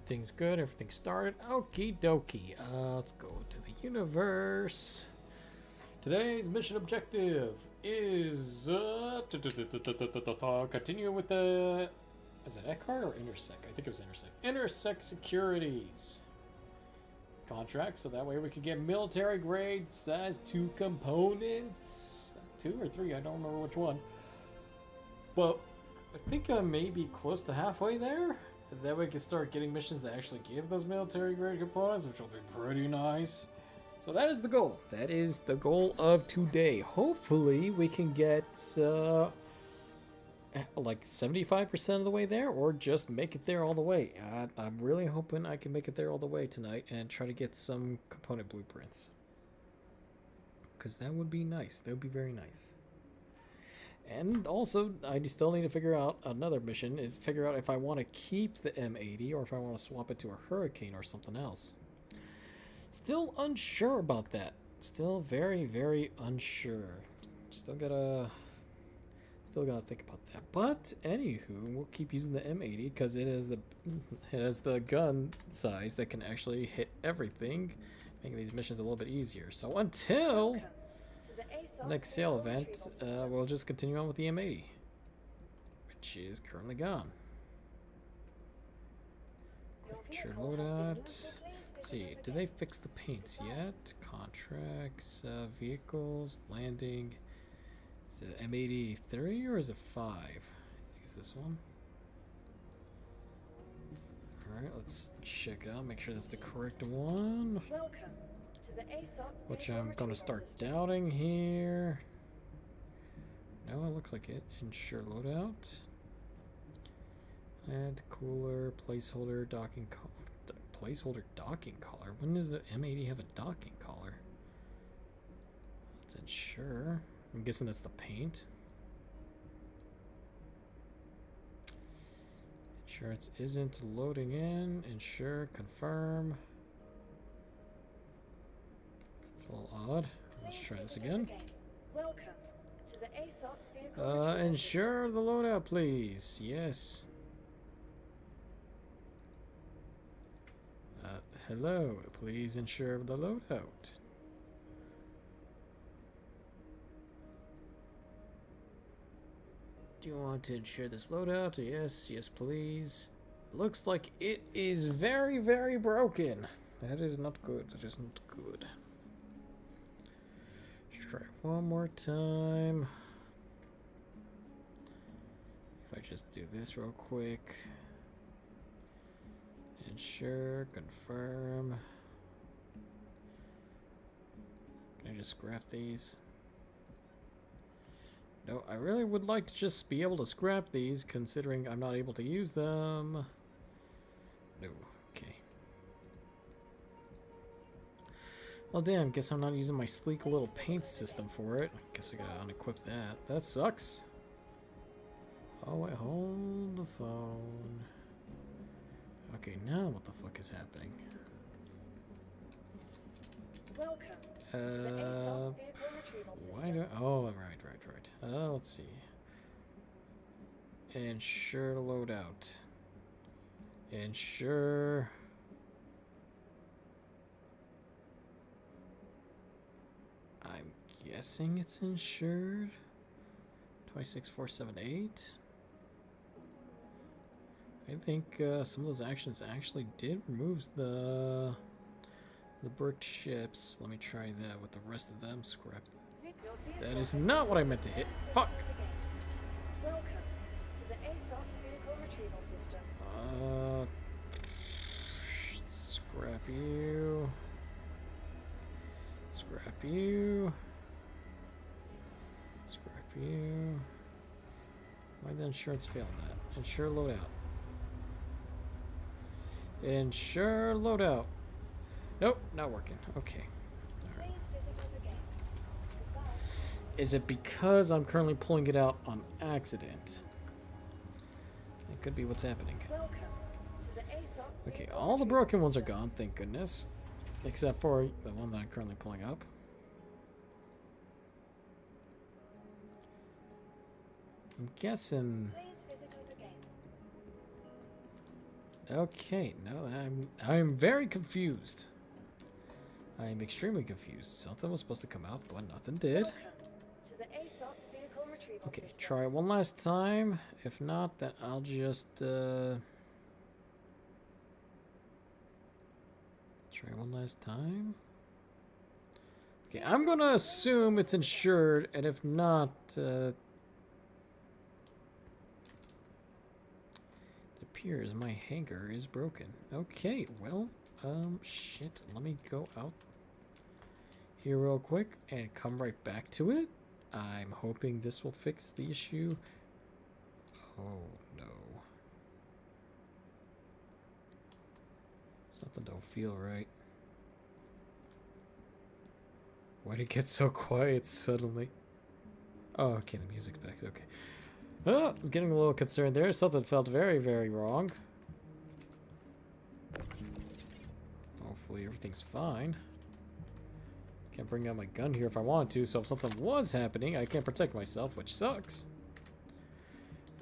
Everything's good. Everything started. Okie dokie. Let's go to the universe. Today's mission objective is continue with the... Is it Eckhart or Intersect? I think it was Intersect. Intersect Securities contract, so that way we can get military grade size 2 components. 2 or 3, I don't remember which one. But I think I may be close to halfway there. That way we can start getting missions that actually give those military grade components, which will be pretty nice. So that is the goal. That is the goal of today. Hopefully we can get like 75% of the way there, or just make it there all the way. I'm really hoping I can make it there all the way tonight and try to get some component blueprints. Because that would be nice. That would be very nice. And also, I still need to figure out another mission, is figure out if I want to keep the M80 or if I want to swap it to a Hurricane or something else. Still unsure about that. Still very, very unsure. Still gotta think about that. But anywho, we'll keep using the M80 because it has the gun size that can actually hit everything, making these missions a little bit easier. So until next sale event, we'll just continue on with the M80, which is currently gone. Sure, load out. Let's see, did they fix the paints yet? Contracts, vehicles, landing. Is it M83 or is it 5? I think it's this one. Alright, let's check it out, make sure that's the correct one. Welcome to the ASOP, which I'm going to start doubting here. No, it looks like it. Ensure loadout. Add cooler, placeholder, docking collar. Placeholder docking collar? When does the M80 have a docking collar? Let's ensure. I'm guessing that's the paint. Insurance isn't loading in. Ensure, confirm. It's a little odd. Let's try this again. Welcome to the ASOP vehicle ensure the loadout, please. Yes. Hello. Please ensure the loadout. Do you want to ensure this loadout? Yes. Yes, please. Looks like it is very, very broken. That is not good. That is not good. Try one more time. If I just do this real quick. Ensure, confirm. Can I just scrap these? No, I really would like to just be able to scrap these, considering I'm not able to use them. No, okay. Well, damn, guess I'm not using my sleek little paint system for it. Guess I gotta unequip that. That sucks. Oh, wait, hold the phone. Okay, now what the fuck is happening? Welcome to the ASOP vehicle retrieval system. Why do I, oh, right. Let's see. Ensure loadout. Ensure. I'm guessing it's insured. 26478. I think some of those actions actually did remove the bricked ships. Let me try that with the rest of them. Scrap. That is not what I meant to hit. Fuck. Welcome to the ASOP vehicle retrieval system. Scrap you. Scrap you. Scrap you. Why the insurance failed that? Ensure loadout. Ensure loadout. Nope, not working. Okay. Alright. Is it because I'm currently pulling it out on accident? It could be what's happening. Okay, all the broken ones are gone, thank goodness. Except for the one that I'm currently pulling up. I'm guessing... Okay, no, I'm very confused. I'm extremely confused. Something was supposed to come out, but nothing did. Welcome to the ASOP vehicle retrieval Okay, system. try it one last time. If not, then I'll just try one last time. Okay, I'm gonna assume it's insured, and if not, it appears my hanger is broken. Okay, well, shit. Let me go out here real quick and come right back to it. I'm hoping this will fix the issue. Oh no. Something don't feel right. Why did it get so quiet suddenly? Oh, okay, the music's back. Okay. Oh, I was getting a little concerned there. Something felt very, very wrong. Hopefully everything's fine. Can't bring out my gun here if I want to, so if something was happening, I can't protect myself, which sucks.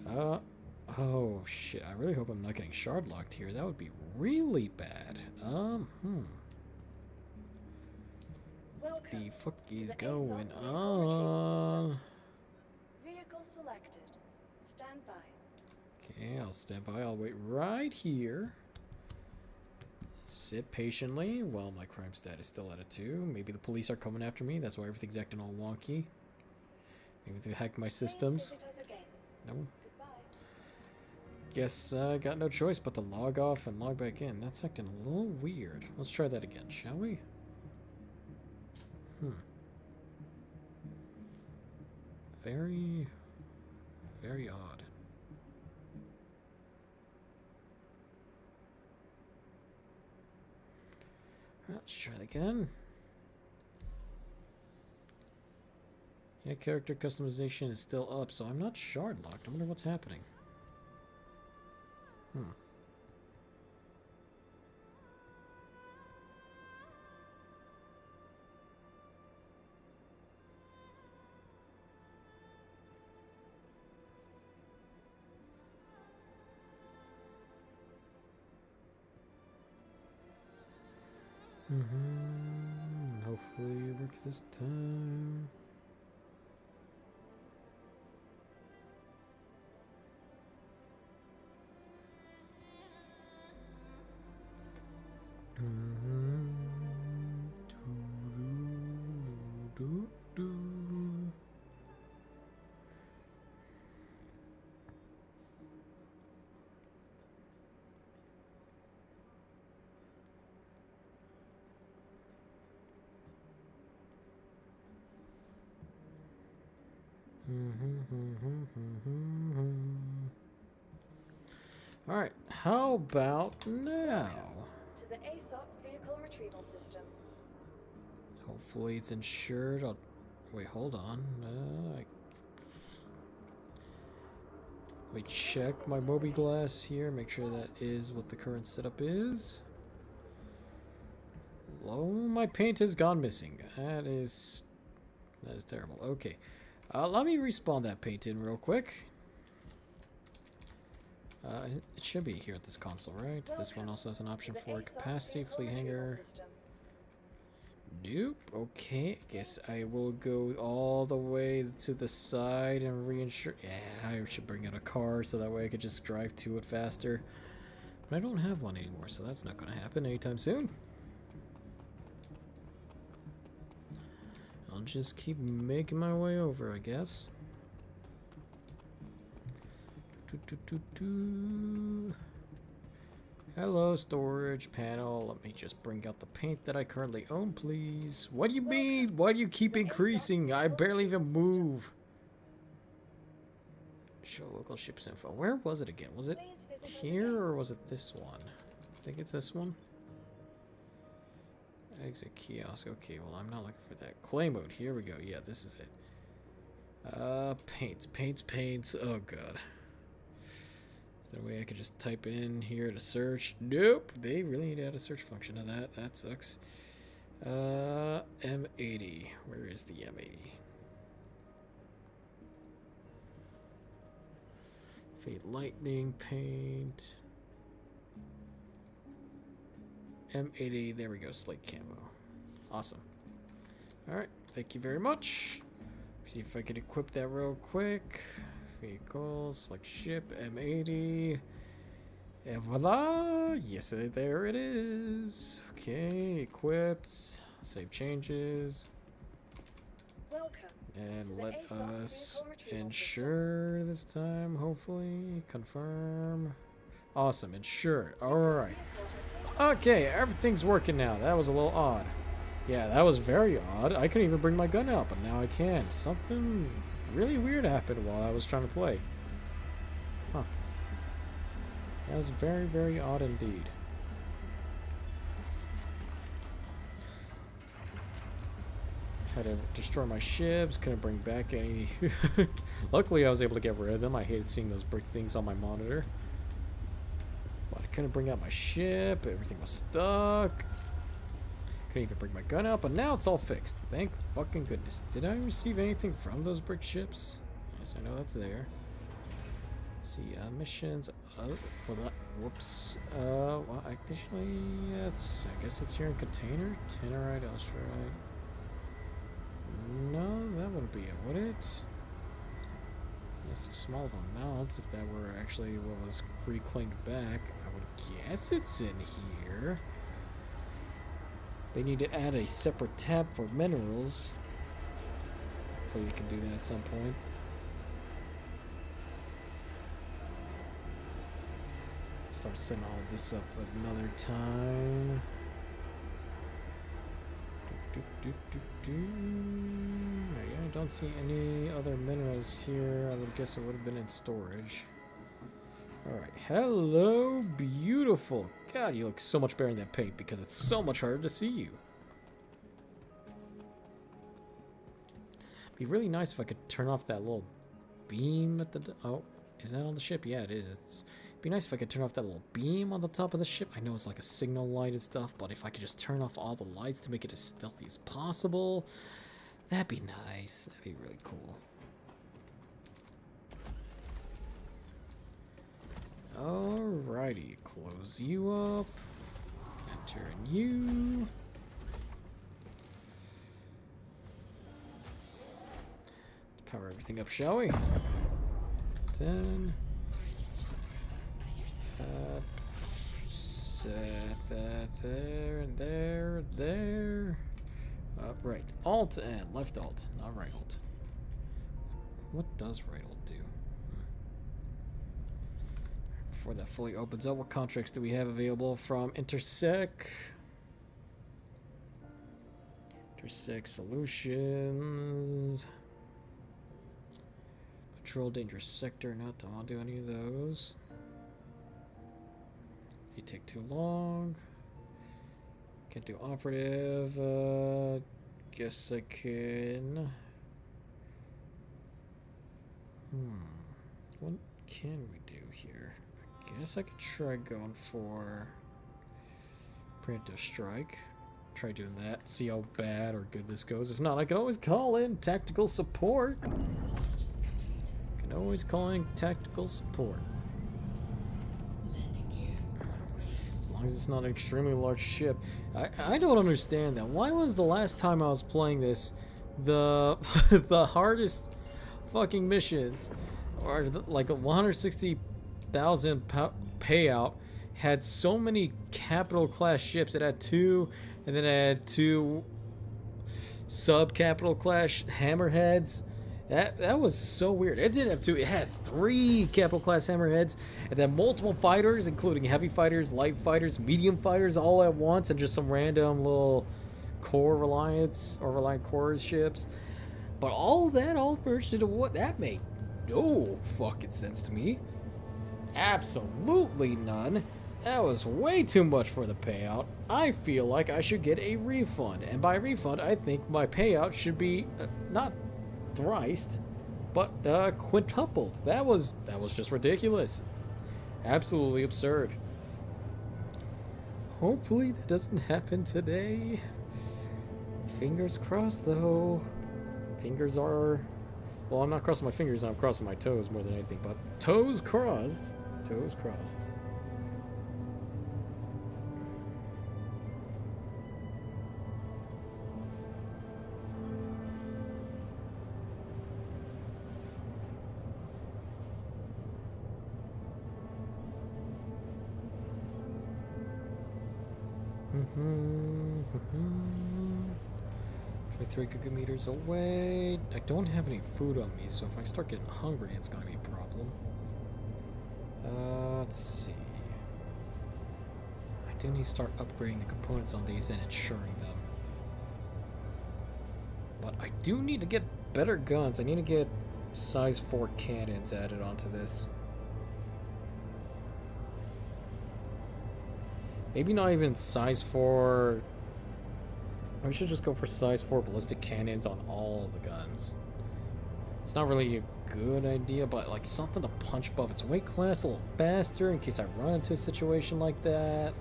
Oh shit, I really hope I'm not getting shard locked here. That would be really bad. The fuck is going on? Vehicle selected. Stand by. Okay, I'll stand by. I'll wait right here. Sit patiently while my crime stat is still at a 2. Maybe the police are coming after me. That's why everything's acting all wonky. Maybe they hacked my systems. Please visit us again. No. Goodbye. Guess I got no choice but to log off and log back in. That's acting a little weird. Let's try that again, shall we? Very, very odd. Let's try it again. Yeah, character customization is still up, so I'm not shard locked. I wonder what's happening. Hopefully it works this time. Alright, how about now? To the ASOP vehicle retrieval system. Hopefully it's insured. Wait, hold on. Let me check my Moby Glass here, make sure that is what the current setup is. Oh, my paint has gone missing. That is terrible. Okay. Let me respawn that paint in real quick. It should be here at this console, right? This one also has an option for capacity, fleet hanger. Nope. Okay, guess I will go all the way to the side and reinsure. Yeah, I should bring out a car so that way I could just drive to it faster. But I don't have one anymore, so that's not going to happen anytime soon. I'll just keep making my way over, I guess. Hello, storage panel. Let me just bring out the paint that I currently own, please. What do you mean? Why do you keep increasing? I barely even move. Show local ships info. Where was it again? Was it here or was it this one? I think it's this one. Exit kiosk. Okay, well, I'm not looking for that. Clay mode. Here we go. Yeah, this is it. Paints. Oh, God. Is there a way I could just type in here to search? Nope. They really need to add a search function to that. That sucks. M80. Where is the M80? Fate Lightning paint. M80. There we go. Slate camo. Awesome. All right. Thank you very much. See if I can equip that real quick. Vehicles, select ship, M80. And voila! Yes, there it is. Okay, equipped. Save changes. Welcome. And let us ensure this time, hopefully. Confirm. Awesome, insured. Alright. Okay, everything's working now. That was a little odd. Yeah, that was very odd. I couldn't even bring my gun out, but now I can. Something really weird happened while I was trying to play. Huh. That was very, very odd indeed. Had to destroy my ships, couldn't bring back any. Luckily I was able to get rid of them. I hated seeing those brick things on my monitor. But I couldn't bring out my ship, everything was stuck. Couldn't even bring my gun out, but now it's all fixed. Thank fucking goodness. Did I receive anything from those brick ships? Yes, I know that's there. Let's see, missions. For that, whoops. Well, actually, it's. I guess it's here in container. Tannerite, Australite. No, that wouldn't be it, would it? Yes, a small amount. If that were actually what was reclaimed back, I would guess it's in here. They need to add a separate tab for minerals. Hopefully they can do that at some point. Start setting all of this up another time. I don't see any other minerals here. I would guess it would have been in storage. Alright, hello, beautiful. God, you look so much better in that paint because it's so much harder to see you. Be really nice if I could turn off that little beam at the... Oh, is that on the ship? Yeah, it is. It'd be nice if I could turn off that little beam on the top of the ship. I know it's like a signal light and stuff, but if I could just turn off all the lights to make it as stealthy as possible, that'd be nice. That'd be really cool. Alrighty, close you up. Enter you. Let's power everything up, shall we? 10. Set that there and there, there. Right. Alt and left alt, not right alt. What does right alt do? Before that fully opens up, what contracts do we have available from Intersect? Intersect Solutions. Patrol Dangerous Sector, not don't want to do any of those. You take too long. Can't do operative. Guess I can. What can we do here? I guess I could try going for preemptive strike. Try doing that. See how bad or good this goes. If not, I can always call in tactical support. Can always call in tactical support. As long as it's not an extremely large ship. I don't understand that. Why was the last time I was playing this the the hardest fucking missions, or like a 160,000 payout, had so many capital class ships? It had 2, and then it had 2 sub capital class hammerheads. That was so weird. It didn't have 2. It had 3 capital class hammerheads, and then multiple fighters, including heavy fighters, light fighters, medium fighters, all at once, and just some random little core reliance or reliant core ships. But all that all merged into what? That made no fucking sense to me. Absolutely none. That was way too much for the payout. I feel like I should get a refund, and by refund, I think my payout should be not thrice, but quintupled. That was just ridiculous. Absolutely absurd. Hopefully that doesn't happen today. Fingers crossed, though. Fingers are... Well, I'm not crossing my fingers, I'm crossing my toes more than anything, but toes crossed. Toes crossed. 23 gigameters away. I don't have any food on me, so if I start getting hungry, it's gonna be a problem. Let's see. I do need to start upgrading the components on these and insuring them. But I do need to get better guns. I need to get size 4 cannons added onto this. Maybe not even size 4. We should just go for size 4 ballistic cannons on all the guns. It's not really a good idea, but like something to punch above its weight class a little faster in case I run into a situation like that.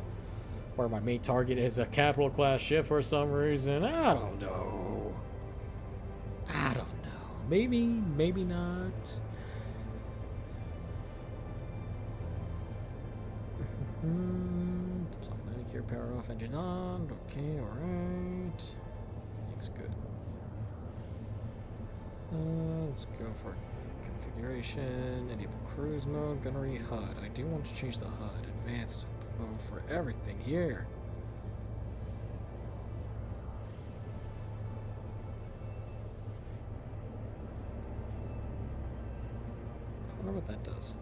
Where my main target is a capital class ship for some reason. I don't know. I don't know. Maybe, maybe not. Deploy landing gear, power off, engine on. Okay, alright. Looks good. Let's go for configuration, enable cruise mode, gunnery, HUD. I do want to change the HUD. Advanced mode for everything here. I wonder what that does.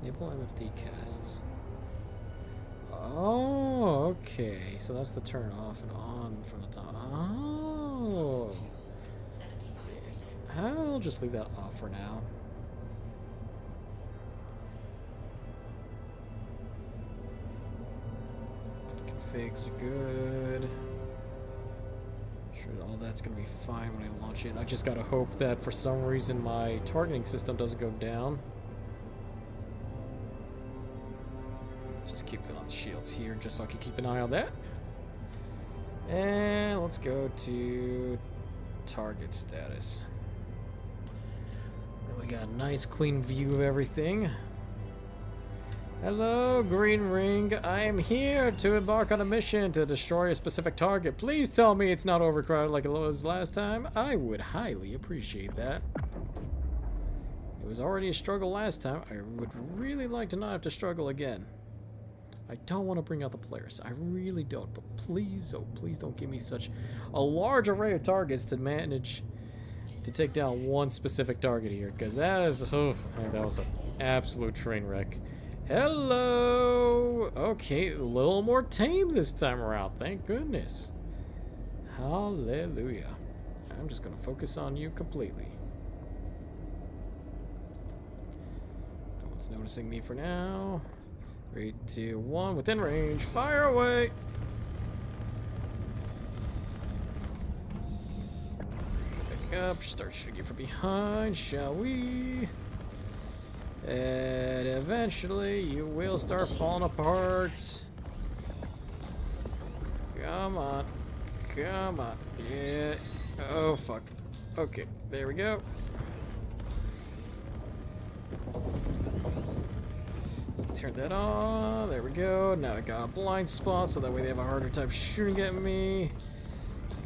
Enable MFD casts. Oh, okay. So that's the turn off and on from the top. Oh. I'll just leave that off for now. Configs are good. Sure, all that's gonna be fine when I launch it. I just gotta hope that for some reason my targeting system doesn't go down. Just keep it on the shields here, just so I can keep an eye on that. And let's go to target status. We got a nice clean view of everything. Hello, Green Ring. I am here to embark on a mission to destroy a specific target. Please tell me it's not overcrowded like it was last time. I would highly appreciate that. It was already a struggle last time. I would really like to not have to struggle again. I don't want to bring out the players. I really don't. But please, oh please don't give me such a large array of targets to manage to take down one specific target here. Because that is, oh, that was an absolute train wreck. Hello! Okay, a little more tame this time around. Thank goodness. Hallelujah. I'm just going to focus on you completely. No one's noticing me for now. 3, 2, 1, within range. Fire away! Back up, start shooting from behind, shall we? And eventually you will start falling apart. Come on. Come on. Yeah. Oh, fuck. Okay, there we go. Let's turn that on. There we go. Now I got a blind spot, so that way they have a harder time shooting at me.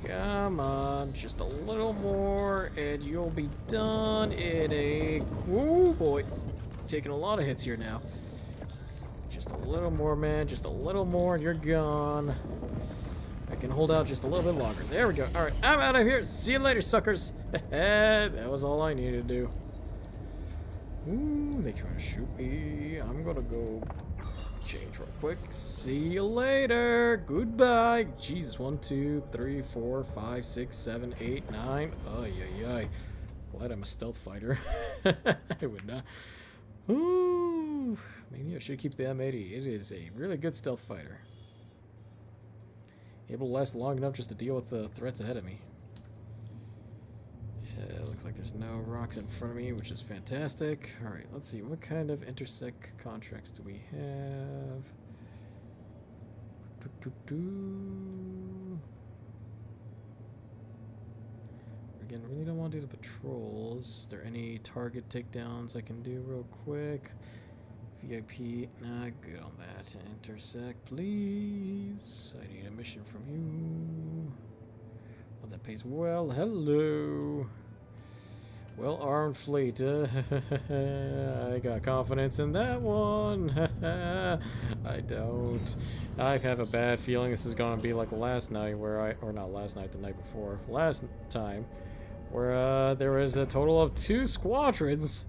Come on. Just a little more, and you'll be done in a... Oh, boy. Taking a lot of hits here now. Just a little more, man. Just a little more, and you're gone. I can hold out just a little bit longer. There we go. All right, I'm out of here. See you later, suckers. That was all I needed to do. Ooh, they trying to shoot me. I'm gonna go change real quick. See you later. Goodbye. Jesus, 1, 2, 3, 4, 5, 6, 7, 8, 9. Oh, yeah. Glad I'm a stealth fighter. I would not. Ooh, maybe I should keep the M80. It is a really good stealth fighter. Able to last long enough just to deal with the threats ahead of me. Yeah, it looks like there's no rocks in front of me, which is fantastic. Alright, let's see. What kind of intersect contracts do we have? Again, really don't want to do the patrols. Is there any target takedowns I can do real quick? VIP, not good on that. Intersect, please. I need a mission from you. Well, that pays well. Hello. Well-armed fleet. I got confidence in that one. I don't. I have a bad feeling this is going to be like last night or not last night, the night before. Last time, where there was a total of 2 squadrons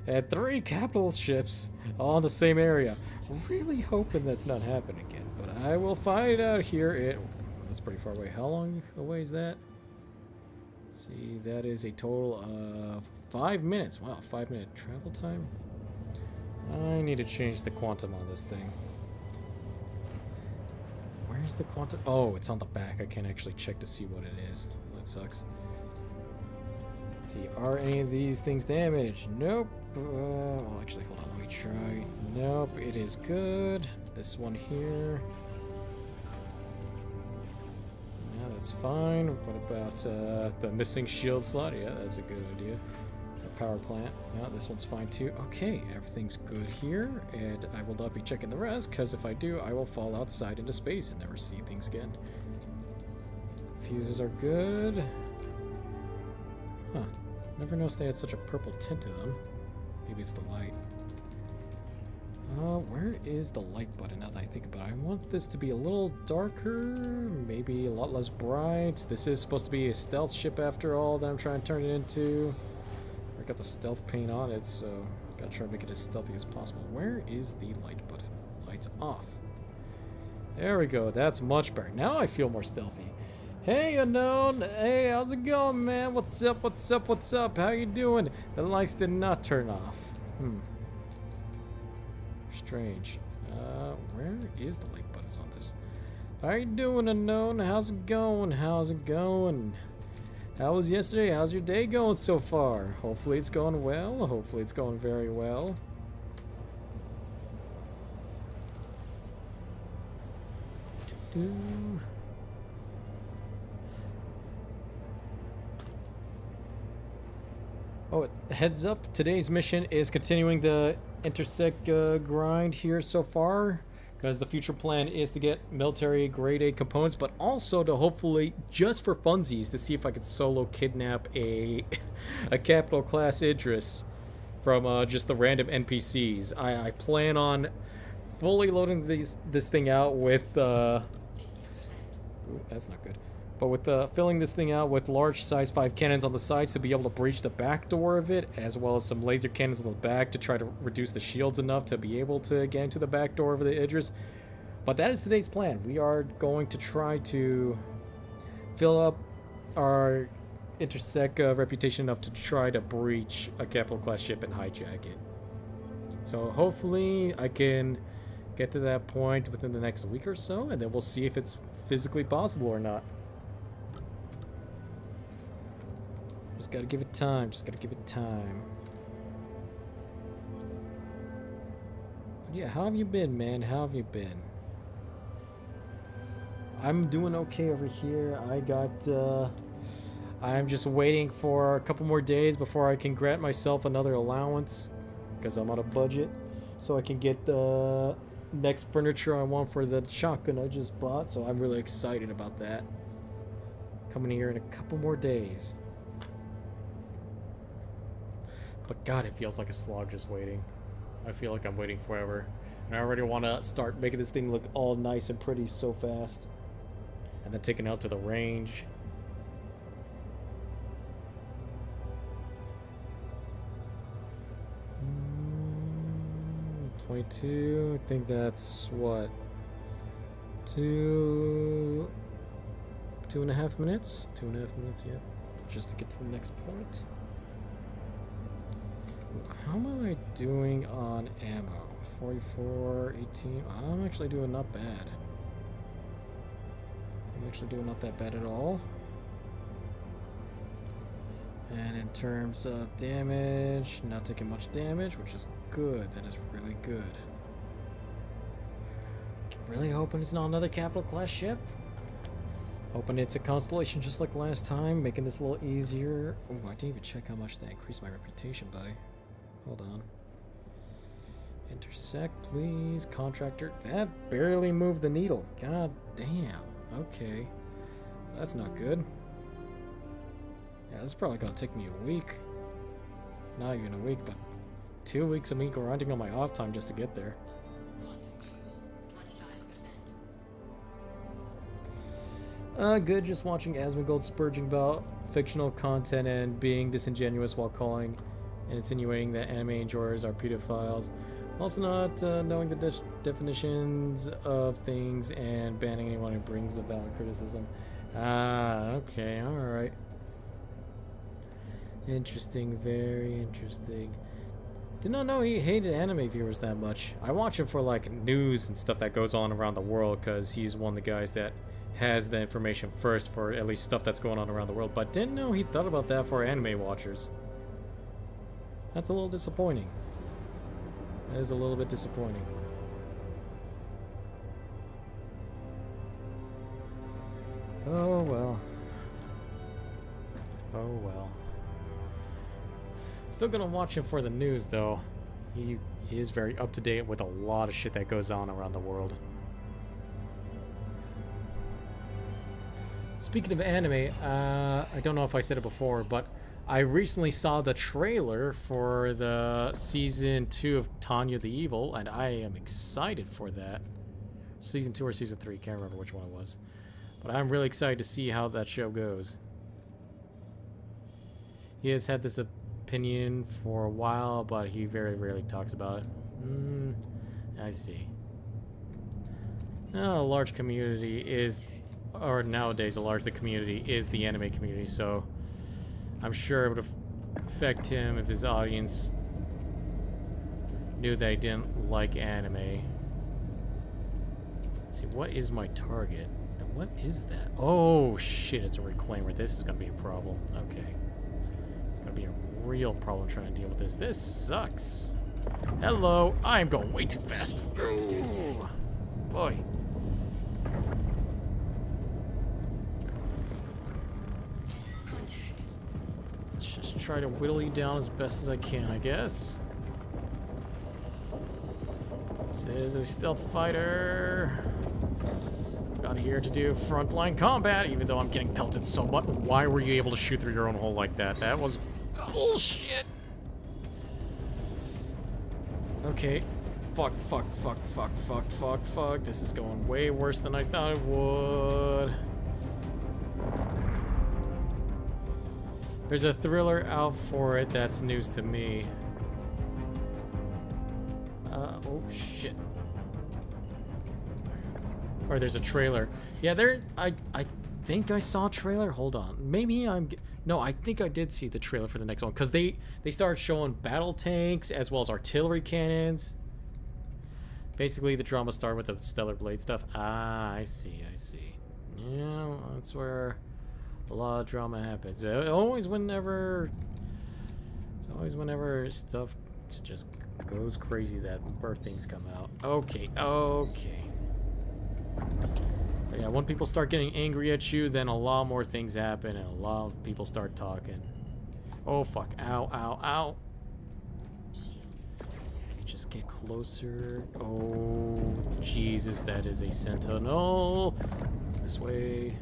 and 3 capital ships all in the same area. Really hoping that's not happening again, but I will find out here. That's pretty far away. How long away is that? See, that is a total of 5 minutes. Wow, 5-minute travel time. I need to change the quantum on this thing. Where's the quantum? Oh, it's on the back. I can't actually check to see what it is. That sucks. See, are any of these things damaged? Nope. Well, actually, hold on. Let me try. Nope, it is good. This one here. That's fine. What about the missing shield slot? Yeah, that's a good idea. The power plant. Yeah, this one's fine too. Okay, everything's good here, and I will not be checking the rest, because if I do, I will fall outside into space and never see things again. Fuses are good. Huh. Never noticed they had such a purple tint to them. Maybe it's the light. Where is the light button now that I think about it? I want this to be a little darker, maybe a lot less bright. This is supposed to be a stealth ship after all that I'm trying to turn it into. I got the stealth paint on it, so gotta try to make it as stealthy as possible. Where is the light button? Lights off. There we go, that's much better. Now I feel more stealthy. Hey, Unknown! Hey, how's it going, man? What's up, what's up, what's up? How you doing? The lights did not turn off. Strange. Where is the light buttons on this? How you doing, Unknown? How's it going? How's it going? How was yesterday? How's your day going so far? Hopefully it's going well. Hopefully it's going very well. Oh, heads up, today's mission is continuing the intersect grind here so far, because the future plan is to get military grade A components, but also to hopefully, just for funsies, to see if I could solo kidnap a capital class Idris from just the random NPCs. I plan on fully loading this thing out with ooh, that's not good. But with filling this thing out with large size 5 cannons on the sides to be able to breach the back door of it, as well as some laser cannons on the back to try to reduce the shields enough to be able to get into the back door of the Idris. But that is today's plan. We are going to try to fill up our intersect reputation enough to try to breach a capital class ship and hijack it. So hopefully I can get to that point within the next week or so, and then we'll see if it's physically possible or not. Just gotta give it time. Just gotta give it time. But yeah, how have you been, man? How have you been? I'm doing okay over here. I'm just waiting for a couple more days before I can grant myself another allowance, because I'm on a budget, so I can get the next furniture I want for the shotgun I just bought. So I'm really excited about that. Coming here in a couple more days. But God, it feels like a slog just waiting. I feel like I'm waiting forever. And I already want to start making this thing look all nice and pretty so fast. And then taking it out to the range. 22, I think that's what? 2.5 minutes? 2.5 minutes, yeah. Just to get to the next point. How am I doing on ammo? 44, 18. I'm actually doing not bad. I'm actually doing not that bad at all. And in terms of damage, not taking much damage, which is good. That is really good. Really hoping it's not another capital class ship. Hoping it's a Constellation just like last time, making this a little easier. Oh, I didn't even check how much that increased my reputation by. Hold on. Intersect, please. Contractor. That barely moved the needle. God damn. Okay. That's not good. Yeah, this is probably gonna take me a week. not even a week, but 2 weeks of me grinding on my off time just to get there. Good, just watching Asmongold spurging about fictional content and being disingenuous while calling and insinuating that anime enjoyers are pedophiles. Also not knowing the definitions of things and banning anyone who brings the valid criticism. Ah, okay, alright. Interesting, very interesting. Did not know he hated anime viewers that much. I watch him for like news and stuff that goes on around the world because he's one of the guys that has the information first for at least stuff that's going on around the world, but didn't know he thought about that for anime watchers. That's a little disappointing. That is a little bit disappointing. Oh well. Oh well. Still gonna watch him for the news though. He is very up to date with a lot of shit that goes on around the world. Speaking of anime, I don't know if I said it before, but I recently saw the trailer for the season 2 of Tanya the Evil, and I am excited for that. Season 2 or season 3, can't remember which one it was. But I'm really excited to see how that show goes. He has had this opinion for a while, but he very rarely talks about it. I see. A large community is... or nowadays a large community is the anime community, so I'm sure it would affect him if his audience knew that he didn't like anime. Let's see, what is my target? And what is that? Oh shit, it's a reclaimer. This is gonna be a problem. Okay. It's gonna be a real problem trying to deal with this. This sucks. Hello, I'm going way too fast. Ooh, boy. Try to whittle you down as best as I can, I guess. This is a stealth fighter. Not here to do frontline combat, even though I'm getting pelted so much. Why were you able to shoot through your own hole like that? That was bullshit. Okay. Fuck. This is going way worse than I thought it would. There's a thriller out for it that's news to me. Oh shit. Or there's a trailer. Yeah, I think I saw a trailer. Hold on. Maybe no, I think I did see the trailer for the next one. Because they started showing battle tanks as well as artillery cannons. Basically, the drama started with the Stellar Blade stuff. Ah, I see. Yeah, that's where... a lot of drama happens. It's always whenever stuff just goes crazy that bird things come out. Okay. But yeah, when people start getting angry at you, then a lot more things happen and a lot of people start talking. Oh fuck. Ow. Just get closer. Oh Jesus, that is a sentinel. This way.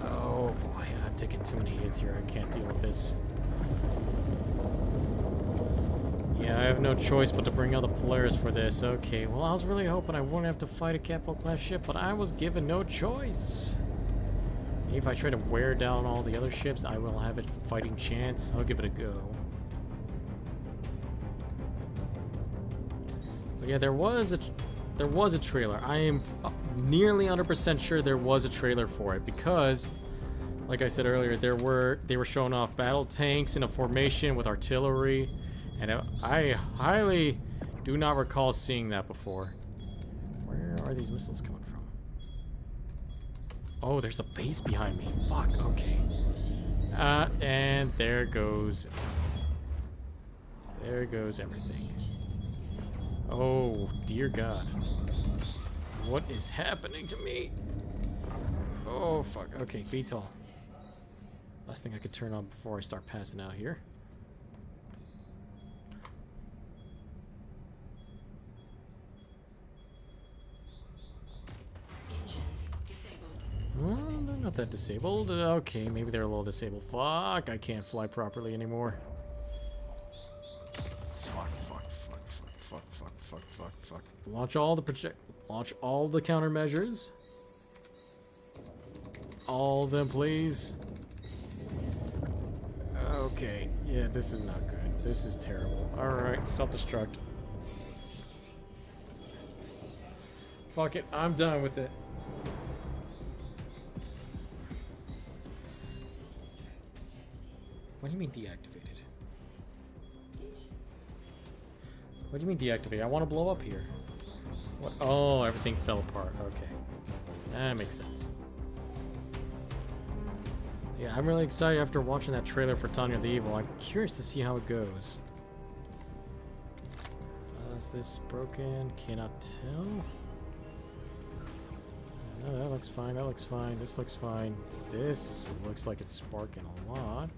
Oh boy, I'm taking too many hits here. I can't deal with this. Yeah, I have no choice but to bring out the Polaris for this. Okay, well, I was really hoping I wouldn't have to fight a capital class ship, but I was given no choice. If I try to wear down all the other ships, I will have a fighting chance. I'll give it a go. But yeah, there was a trailer. I am nearly 100% sure there was a trailer for it because, like I said earlier, they were showing off battle tanks in a formation with artillery, and I highly do not recall seeing that before. Where are these missiles coming from? Oh, there's a base behind me. Fuck. Okay. And there goes everything. Oh, dear God. What is happening to me? Oh, fuck. Okay, VTOL. Last thing I could turn on before I start passing out here. Engines disabled. not that disabled. Okay, maybe they're a little disabled. Fuck, I can't fly properly anymore. Fuck. Launch all the countermeasures. All of them, please. Okay, yeah, this is not good. This is terrible. Alright, self-destruct. Fuck it, I'm done with it. What do you mean deactivated? What do you mean deactivated? I want to blow up here. What? Oh, everything fell apart. Okay. That makes sense. Yeah, I'm really excited after watching that trailer for Tanya the Evil. I'm curious to see how it goes. Is this broken? Cannot tell. No, that looks fine. That looks fine. This looks fine. This looks like it's sparking a lot.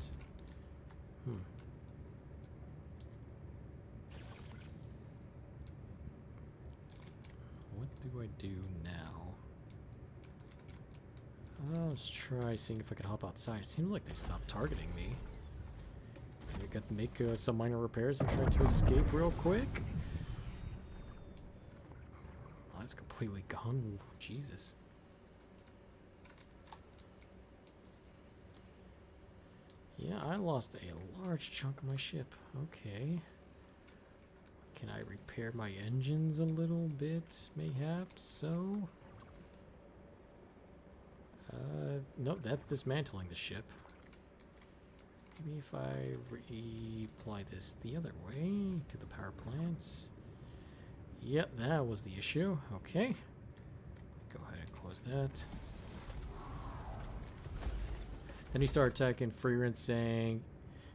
What do I do now? Let's try seeing if I can hop outside. It seems like they stopped targeting me. Maybe I got to make some minor repairs and try to escape real quick. Oh, that's completely gone. Jesus. Yeah, I lost a large chunk of my ship. Okay. Can I repair my engines a little bit, mayhaps? So... nope, that's dismantling the ship. Maybe if I reapply this the other way to the power plants. Yep, that was the issue. Okay. Go ahead and close that. Then he started attacking Freerin, saying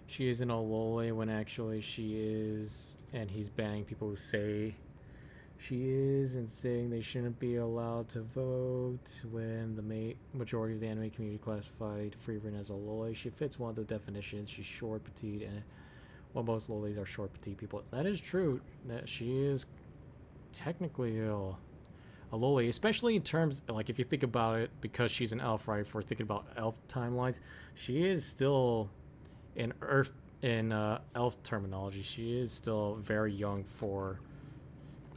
she isn't a loli when actually she is, and he's banning people who say she is and saying they shouldn't be allowed to vote when the majority of the anime community classified Freerin as a loli. She fits one of the definitions. She's short, petite, and well, most lolis are short, petite people. That is true. That she is technically a loli, especially in terms, like, if you think about it, because she's an elf, right? If we're thinking about elf timelines, she is still in elf terminology. She is still very young for,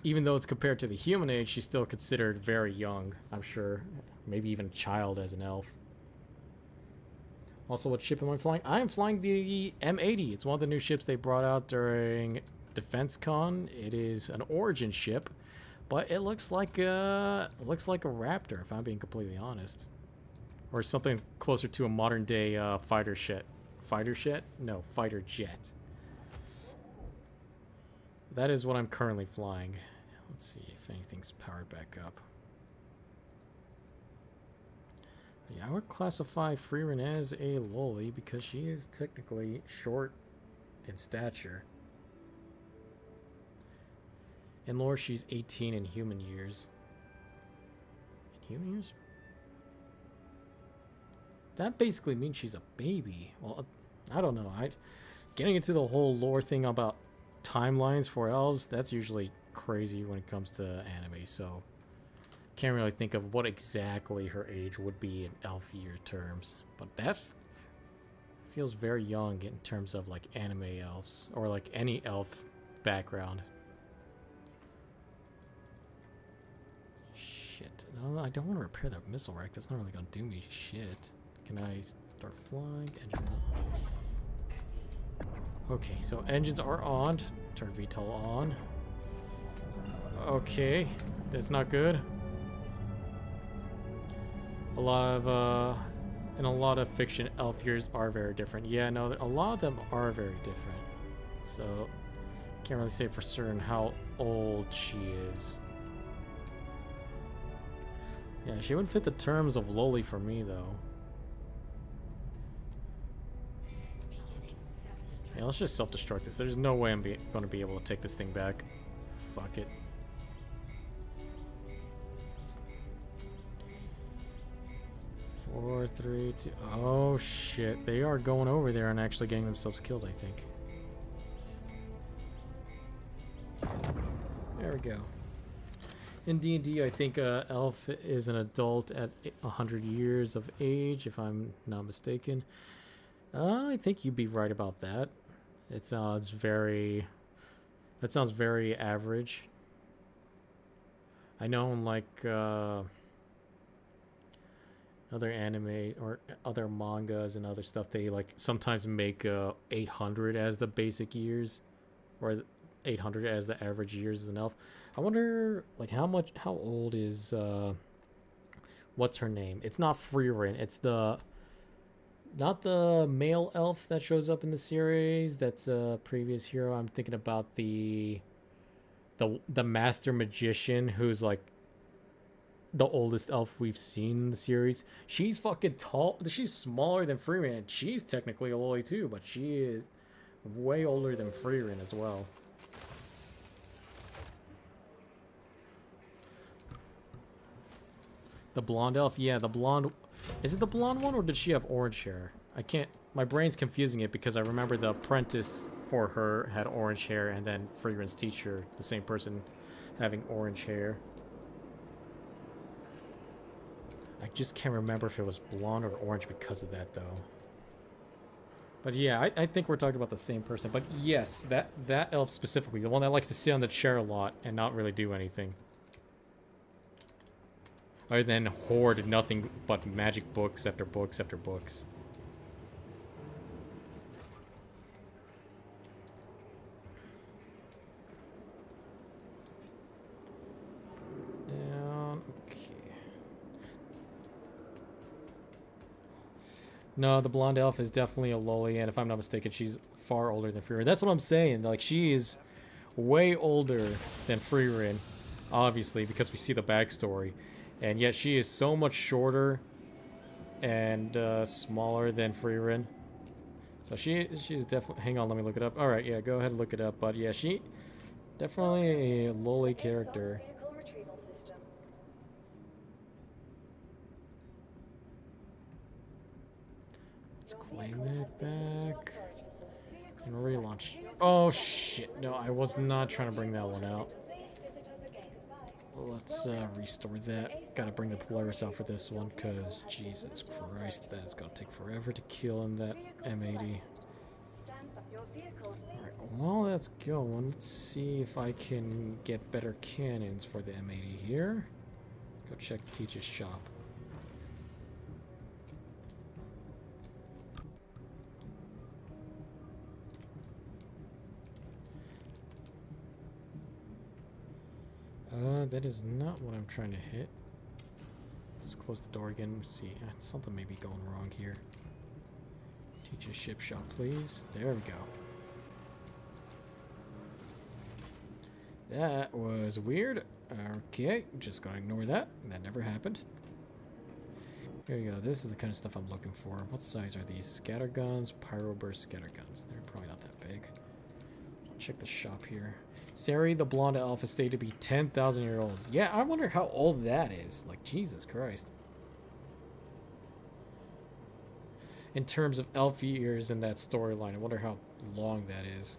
even though it's compared to the human age, she's still considered very young, I'm sure. Maybe even a child as an elf. Also, what ship am I flying? I am flying the M80. It's one of the new ships they brought out during Defense Con. It is an origin ship. But it looks like a Raptor, if I'm being completely honest, or something closer to a modern day fighter jet. Fighter jet? No, fighter jet. That is what I'm currently flying. Let's see if anything's powered back up. Yeah, I would classify Freerin as a loli because she is technically short in stature. In lore, she's 18 in human years. In human years? That basically means she's a baby. Well, I don't know. Getting into the whole lore thing about timelines for elves, that's usually crazy when it comes to anime, so can't really think of what exactly her age would be in elf year terms. But that feels very young in terms of like anime elves, or like any elf background. Shit. No, I don't want to repair that missile rack. That's not really going to do me shit. Can I start flying? Engine on. Okay, so engines are on. Turn VTOL on. Okay, that's not good. A lot of, in a lot of fiction, elf years are very different. Yeah, no, a lot of them are very different. So, can't really say for certain how old she is. Yeah, she wouldn't fit the terms of loli for me, though. Yeah, let's just self-destruct this. There's no way I'm going to be able to take this thing back. Fuck it. Four, three, two. Oh shit! They are going over there and actually getting themselves killed, I think. There we go. In D&D, I think elf is an adult at 100 years of age, if I'm not mistaken. I think you'd be right about that. It sounds very... That sounds very average. I know in like other anime or other mangas and other stuff, they like sometimes make 800 as the basic years, or 800 as the average years as an elf. I wonder like how old is what's her name? It's not Freerin. It's the not the male elf that shows up in the series. That's a previous hero. I'm thinking about the master magician who's like the oldest elf we've seen in the series. She's fucking tall. She's smaller than Freerin. She's technically a loli too, but she is way older than Freerin as well. The blonde elf? Yeah, the blonde... Is it the blonde one, or did she have orange hair? I can't... My brain's confusing it because I remember the apprentice for her had orange hair, and then Freeren's teacher, the same person, having orange hair. I just can't remember if it was blonde or orange because of that, though. But yeah, I think we're talking about the same person. But yes, that elf specifically, the one that likes to sit on the chair a lot and not really do anything. Other than hoard nothing but magic books after books after books. Down, okay. No, the blonde elf is definitely a loli, and if I'm not mistaken, she's far older than Freerin. That's what I'm saying. Like, she is way older than Freerin, obviously, because we see the backstory. And yet she is so much shorter and smaller than Freerin. So she's definitely... Hang on, let me look it up. Alright, yeah, go ahead and look it up. But yeah, she... Definitely a loli character. Let's claim it back. And relaunch. Oh shit, no, I was not trying to bring that one out. Let's restore that. Gotta bring the Polaris out for this one, because Jesus Christ, that's gonna take forever to kill in that M80. Alright, while that's going, let's see if I can get better cannons for the M80 here. Go check Teach's shop. That is not what I'm trying to hit. Let's close the door again. Let's see. Something may be going wrong here. Teach a ship shop, please. There we go. That was weird. Okay, just gonna ignore that. That never happened. Here you go. This is the kind of stuff I'm looking for. What size are these? Scatterguns, Pyro Burst Scatterguns. They're probably not that big. Check the shop here. Sari, the blonde elf, is stated to be 10,000 years old. Yeah, I wonder how old that is. Like, Jesus Christ. In terms of elf years in that storyline, I wonder how long that is.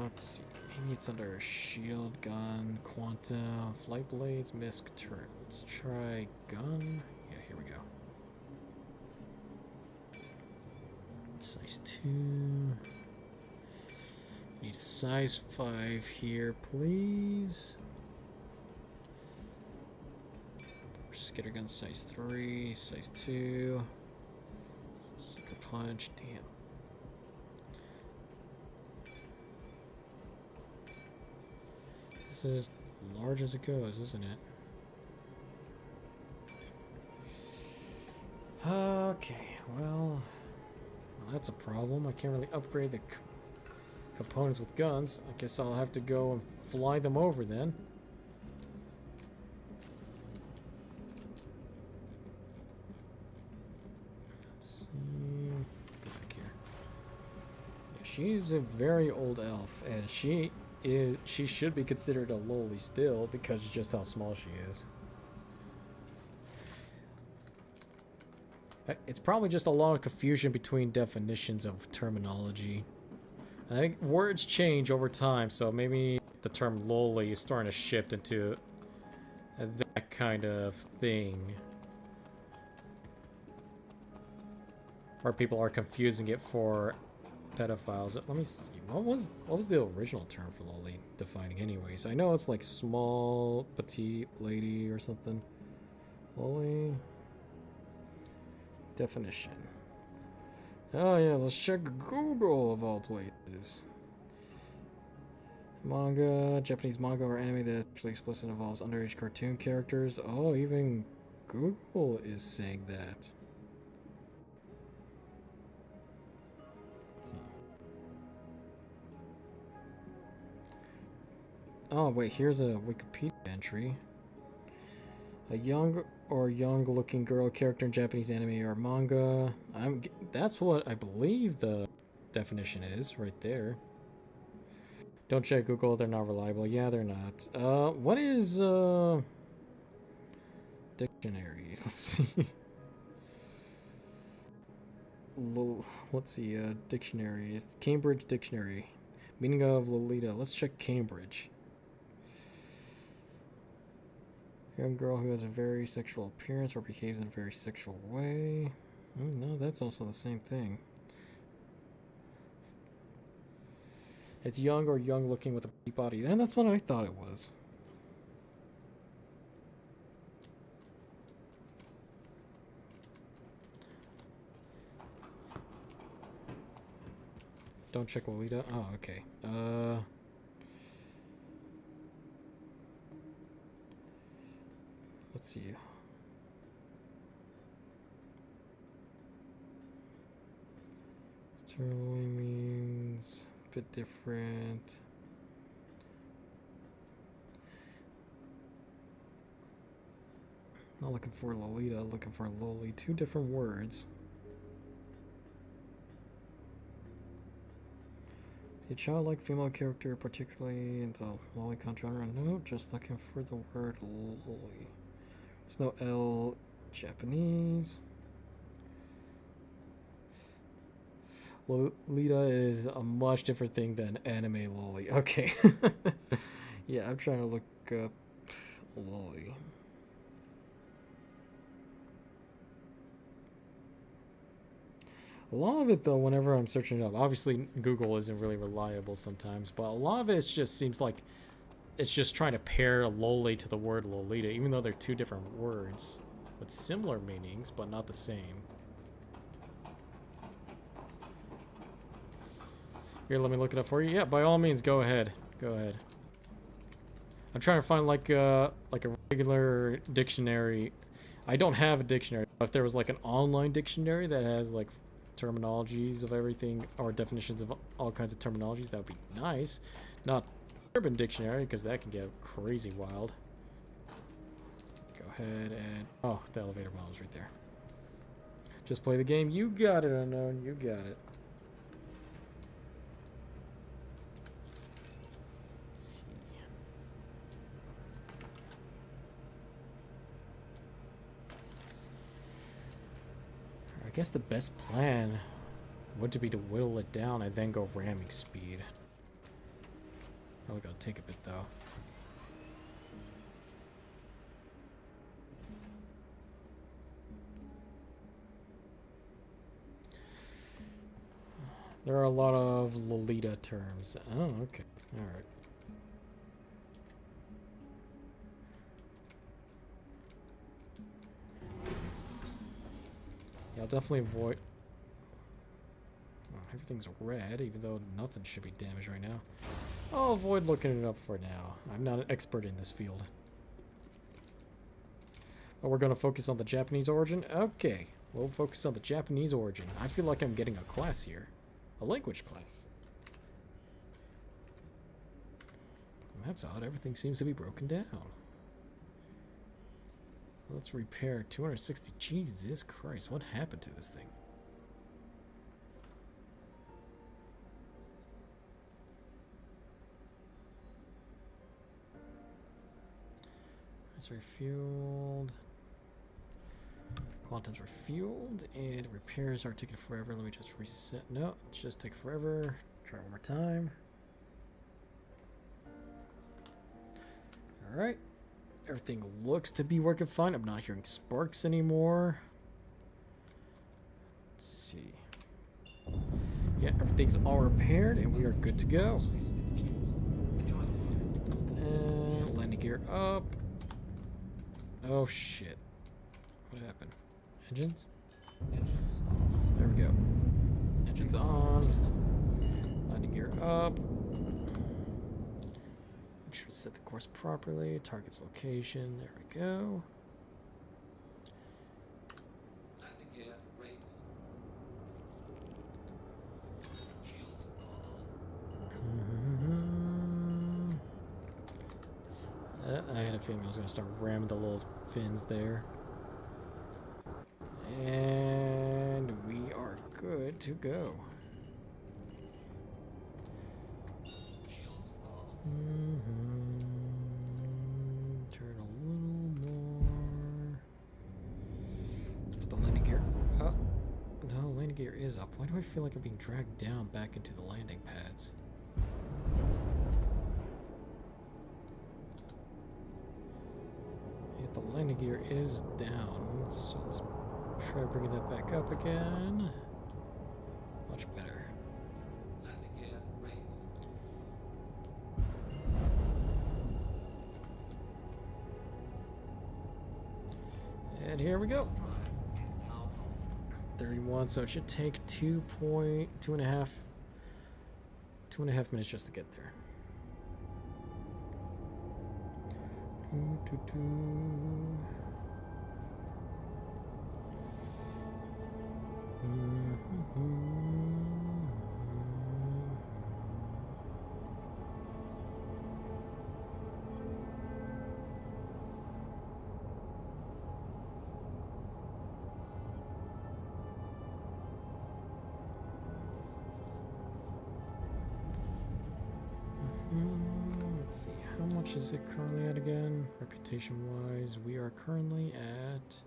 Let's see. Maybe it's under a shield, gun, quantum, flight blades, misc, turret. Let's try gun. Yeah, here we go. Size 2. Need size 5 here, please. Skittergun size 3, size 2. Super punch, damn. This is as large as it goes, isn't it? Okay, well, that's a problem. I can't really upgrade the components with guns. I guess I'll have to go and fly them over then. Let's see. Go back here. Yeah, she's a very old elf, and she should be considered a loli still because of just how small she is. It's probably just a lot of confusion between definitions of terminology. I think words change over time, so maybe the term loli is starting to shift into that kind of thing. Where people are confusing it for pedophiles. Let me see. What was the original term for loli defining anyways? I know it's like small, petite lady or something. Loli definition. Oh yeah, let's check Google of all places. Manga, Japanese manga or anime that actually explicit involves underage cartoon characters. Oh, even Google is saying that. Oh wait, here's a Wikipedia entry. A young or young-looking girl character in Japanese anime or manga. That's what I believe the definition is right there. Don't check Google; they're not reliable. Yeah, they're not. What is dictionary? Let's see. Let's see. Dictionary is Cambridge Dictionary. Meaning of Lolita. Let's check Cambridge. Young girl who has a very sexual appearance or behaves in a very sexual way. No, that's also the same thing. It's young or young looking with a pretty body. And that's what I thought it was. Don't check Lolita. Oh, okay. Let's see. Literally means a bit different. Not looking for Lolita, looking for Loli. Two different words. A childlike female character, particularly in the lolicon genre. No, just looking for the word loli. There's no L. Japanese. Lolita is a much different thing than anime loli. Okay. Yeah, I'm trying to look up loli. A lot of it, though, whenever I'm searching it up, obviously Google isn't really reliable sometimes, but a lot of it just seems like it's just trying to pair loli to the word Lolita, even though they're two different words with similar meanings, but not the same. Here, let me look it up for you. Yeah, by all means, go ahead. Go ahead. I'm trying to find like a regular dictionary. I don't have a dictionary. If there was like an online dictionary that has like terminologies of everything or definitions of all kinds of terminologies, that would be nice. Not Urban Dictionary, because that can get crazy wild. Go ahead and... oh, the elevator bomb's right there. Just play the game. You got it, Unknown. You got it. Let's see. I guess the best plan would be to whittle it down and then go ramming speed. Probably gonna take a bit though. There are a lot of Lolita terms. Oh, okay. Alright. Yeah, I'll definitely avoid... oh, everything's red, even though nothing should be damaged right now. I'll avoid looking it up for now. I'm not an expert in this field. But we're going to focus on the Japanese origin? Okay. We'll focus on the Japanese origin. I feel like I'm getting a class here. A language class. That's odd. Everything seems to be broken down. Let's repair 260. Jesus Christ. What happened to this thing? It's refueled. Quantums refueled. And repairs are taking forever. Let me just reset. No, it's just take forever. Try one more time. Alright. Everything looks to be working fine. I'm not hearing sparks anymore. Let's see. Yeah, everything's all repaired and we are good to go. And landing gear up. Oh shit. What happened? Engines? There we go. Engines on. Landing gear up. Make sure to set the course properly. Target's location. There we go. Landing gear raised. Shields on. I had a feeling I was going to start ramming the little fins there. And we are good to go. Shields on. Turn a little more. Put the landing gear up. No, landing gear is up. Why do I feel like I'm being dragged down back into the landing pads? Yeah, the landing gear is down, so let's try bringing that back up again. Much better. Landing gear raised. And here we go. Drive is now on. 31, so it should take 2.5 minutes just to get there. Let's see, how much is it currently at again? Reputation-wise, we are currently at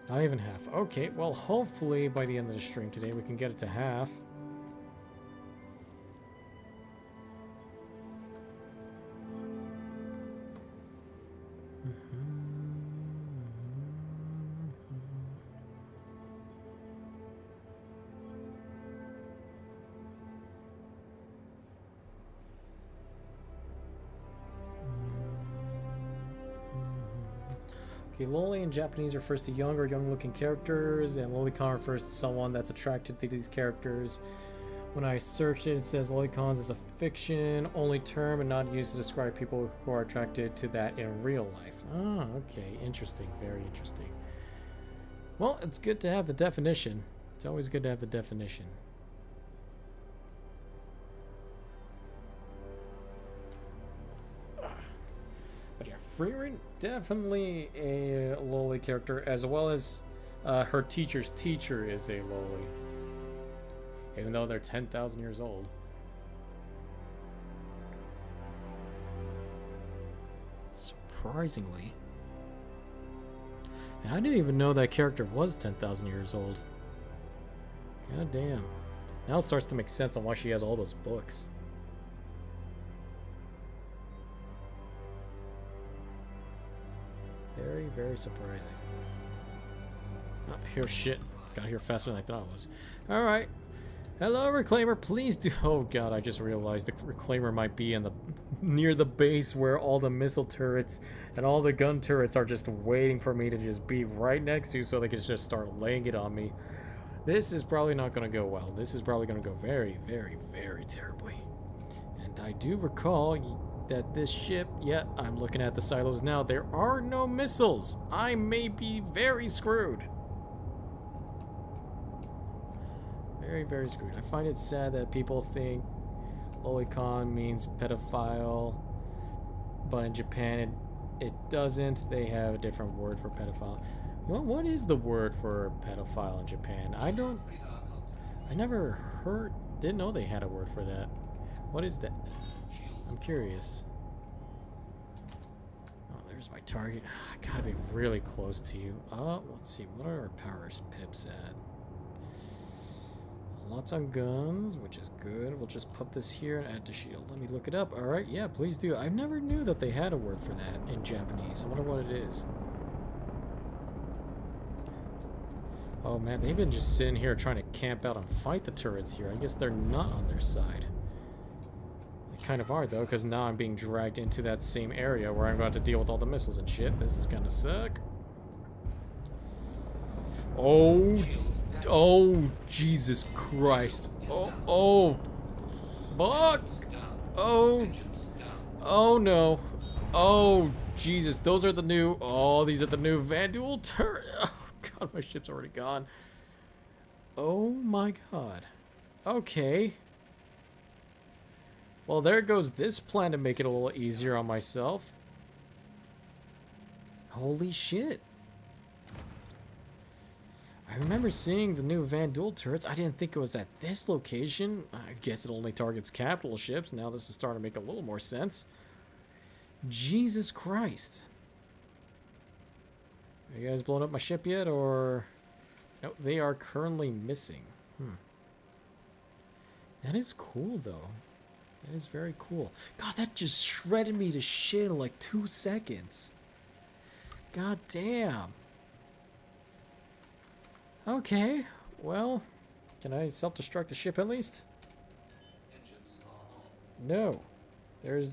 not even half. Okay, well, hopefully by the end of the stream today we can get it to half. Okay, loli in Japanese refers to young or young-looking characters, and lolicon refers to someone that's attracted to these characters. When I searched it, it says lolicons is a fiction-only term and not used to describe people who are attracted to that in real life. Ah, okay, interesting, very interesting. Well, it's good to have the definition. It's always good to have the definition. But yeah, Freerin, definitely a loli character, as well as her teacher's teacher is a loli. Even though they're 10,000 years old. Surprisingly. And I didn't even know that character was 10,000 years old. God damn. Now it starts to make sense on why she has all those books. Very, very surprising. Oh, here, shit. Got here faster than I thought it was. Alright. Hello, Reclaimer. Please do. Oh, God, I just realized the Reclaimer might be in the near the base where all the missile turrets and all the gun turrets are just waiting for me to just be right next to so they can just start laying it on me. This is probably not going to go well. This is probably going to go very, very, very terribly. And I do recall that this ship, yeah, I'm looking at the silos now, there are no missiles. I may be very screwed. Very, very screwed. I find it sad that people think lolicon means pedophile, but in Japan it doesn't. They have a different word for pedophile. What is the word for pedophile in Japan? I never didn't know they had a word for that. What is that? I'm curious. Oh, there's my target. I gotta be really close to you. Let's see. What are our powers pips at? lots on guns, which is good. We'll just put this here and add to shield. Let me look it up. Alright, yeah, please do. I never knew that they had a word for that in Japanese. I wonder what it is. Oh man, they've been just sitting here trying to camp out and fight the turrets here. I guess they're not on their side. They kind of are though, because now I'm being dragged into that same area where I'm going to deal with all the missiles and shit. This is gonna suck. Oh, oh, Jesus Christ. Oh, fuck. Oh, oh no. Oh, Jesus, those are the new, oh, these are the new Vanduul turret. Oh, God, my ship's already gone. Oh, my God. Okay. Well, there goes this plan to make it a little easier on myself. Holy shit. I remember seeing the new Vanduul turrets. I didn't think it was at this location. I guess it only targets capital ships. Now this is starting to make a little more sense. Jesus Christ. Are you guys blowing up my ship yet, or... No, they are currently missing. That is cool, though. That is very cool. God, that just shredded me to shit in like 2 seconds. God damn. Okay, well, can I self-destruct the ship at least? Engines are on. No. There's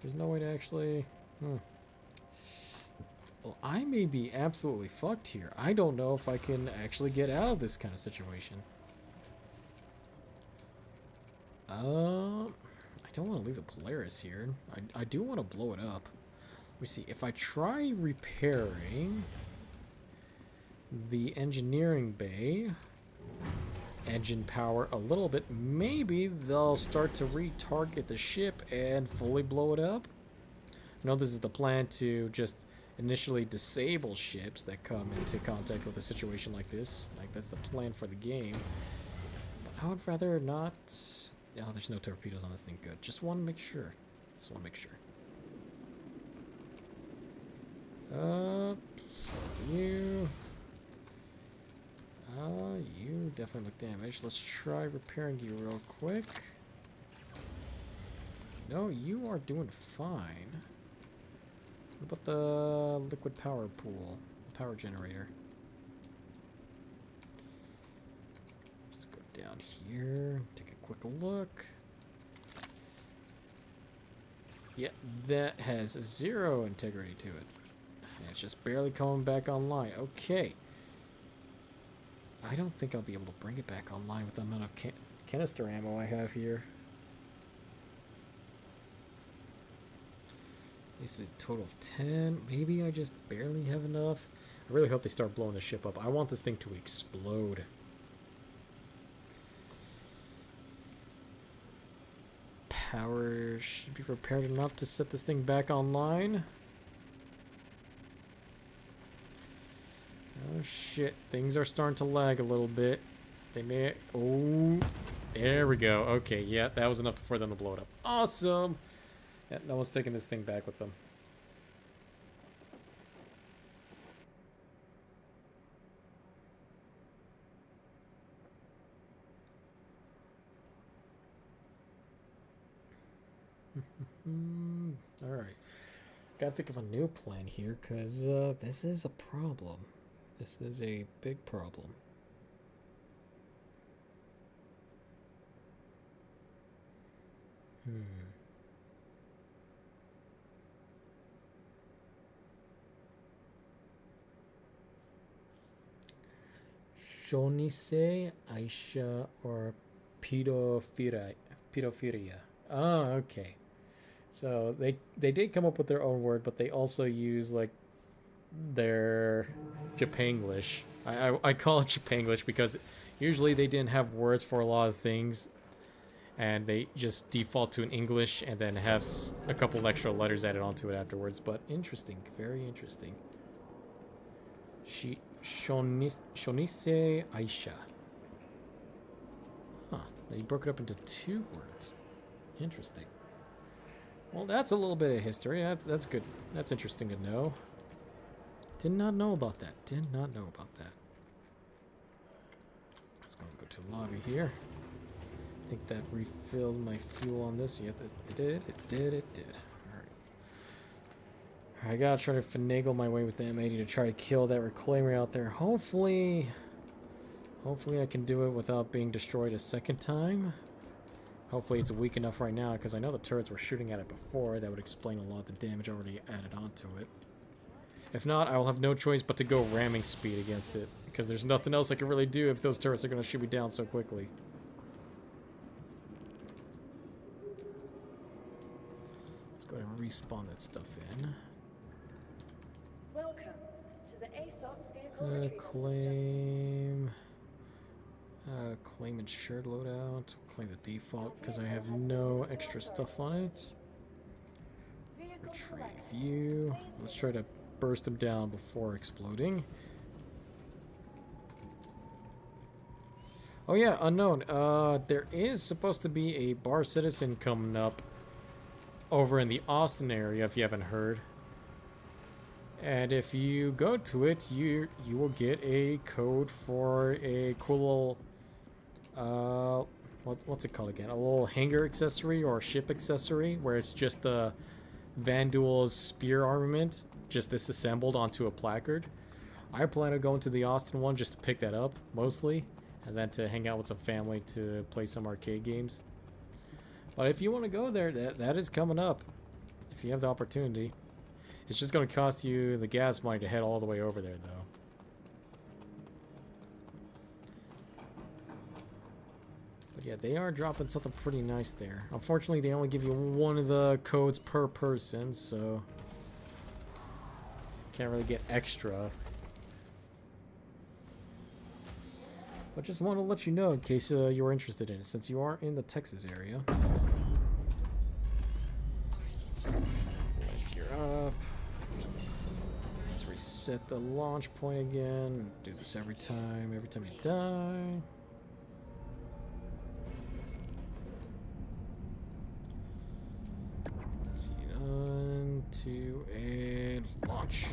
System off. no way to actually... Well, I may be absolutely fucked here. I don't know if I can actually get out of this kind of situation. I don't want to leave the Polaris here. I do want to blow it up. Let me see. If I try repairing the engineering bay, engine power a little bit, maybe they'll start to retarget the ship and fully blow it up. I know this is the plan to just initially disable ships that come into contact with a situation like this. Like, that's the plan for the game. But I would rather not... Oh, there's no torpedoes on this thing. Good. Just want to make sure. Just want to make sure. You... you definitely look damaged. Let's try repairing you real quick. No, you are doing fine. What about the liquid power pool? Power generator. Just go down here, take a quick look. Yeah, that has 0 integrity to it. And it's just barely coming back online. Okay. I don't think I'll be able to bring it back online with the amount of canister ammo I have here. At least a total of 10. Maybe I just barely have enough. I really hope they start blowing the ship up. I want this thing to explode. Power should be prepared enough to set this thing back online. Oh shit, things are starting to lag a little bit. They may... Oh, there we go. Okay, yeah, that was enough for them to blow it up. Awesome! Yeah, no one's taking this thing back with them. Alright. Gotta think of a new plan here, because this is a problem. This is a big problem. Shonise, Aisha, or pedophilia. Oh, okay. So they did come up with their own word, but they also use like their Japanglish. I call it Japanglish because usually they didn't have words for a lot of things, and they just default to an English and then have a couple extra letters added onto it afterwards. But interesting, very interesting. Shonise Aisha. Huh, they broke it up into 2 words. Interesting. Well, that's a little bit of history. That's good. That's interesting to know. Did not know about that. Did not know about that. Let's go to to lobby here. I think that refilled my fuel on this. Yep, it did. It did. It did. Alright. I gotta try to finagle my way with the M80 to try to kill that reclaimer out there. Hopefully I can do it without being destroyed a second time. Hopefully it's weak enough right now, because I know the turrets were shooting at it before. That would explain a lot of the damage already added onto it. If not, I will have no choice but to go ramming speed against it, because there's nothing else I can really do if those turrets are going to shoot me down so quickly. Let's go ahead and respawn that stuff in. Welcome to the ASOP vehicle retrieval system. Claim... claim insured loadout. Claim the default, because I have no extra stuff on it. Vehicle Retrieve selected. you. Let's try to burst them down before exploding. Oh yeah, unknown. There is supposed to be a bar citizen coming up over in the Austin area, if you haven't heard. And if you go to it, you will get a code for a cool little, what's it called again? A little hangar accessory or ship accessory, where it's just the Vanduul's spear armament just disassembled onto a placard. I plan on going to the Austin one just to pick that up, mostly, and then to hang out with some family to play some arcade games. But if you want to go there, that is coming up, if you have the opportunity. It's just going to cost you the gas money to head all the way over there, though. But yeah, they are dropping something pretty nice there. Unfortunately, they only give you one of the codes per person, so can't really get extra. But just want to let you know in case you were interested in it, since you are in the Texas area. You're up. Let's reset the launch point again. Do this every time you die. Let's see, 1, 2, and launch.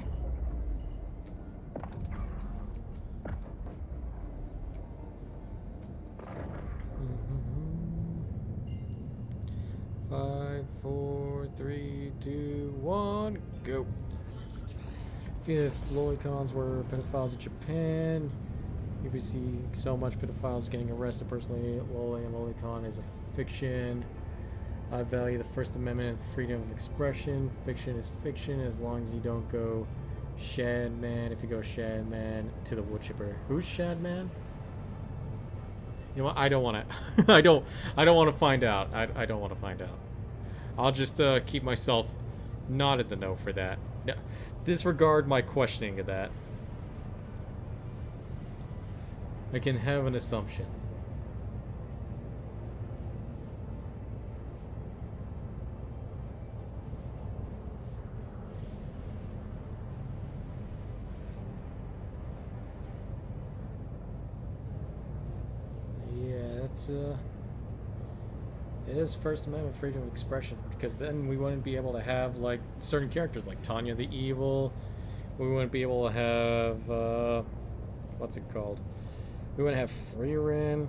Five, 4, 3, 2, 1, go. If lolicons were pedophiles in Japan, you'd be seeing so much pedophiles getting arrested. Personally, loli and lolicon is a fiction. I value the First Amendment and freedom of expression. Fiction is fiction as long as you don't go Shadman. If you go Shadman to the wood chipper. Who's Shadman? You know what? I don't want to. I don't want to find out. I don't want to find out. I'll just keep myself not in the know for that. No, disregard my questioning of that. I can have an assumption. It is First Amendment freedom of expression, because then we wouldn't be able to have like certain characters like Tanya the Evil. We wouldn't be able to have what's it called? We wouldn't have Freerin.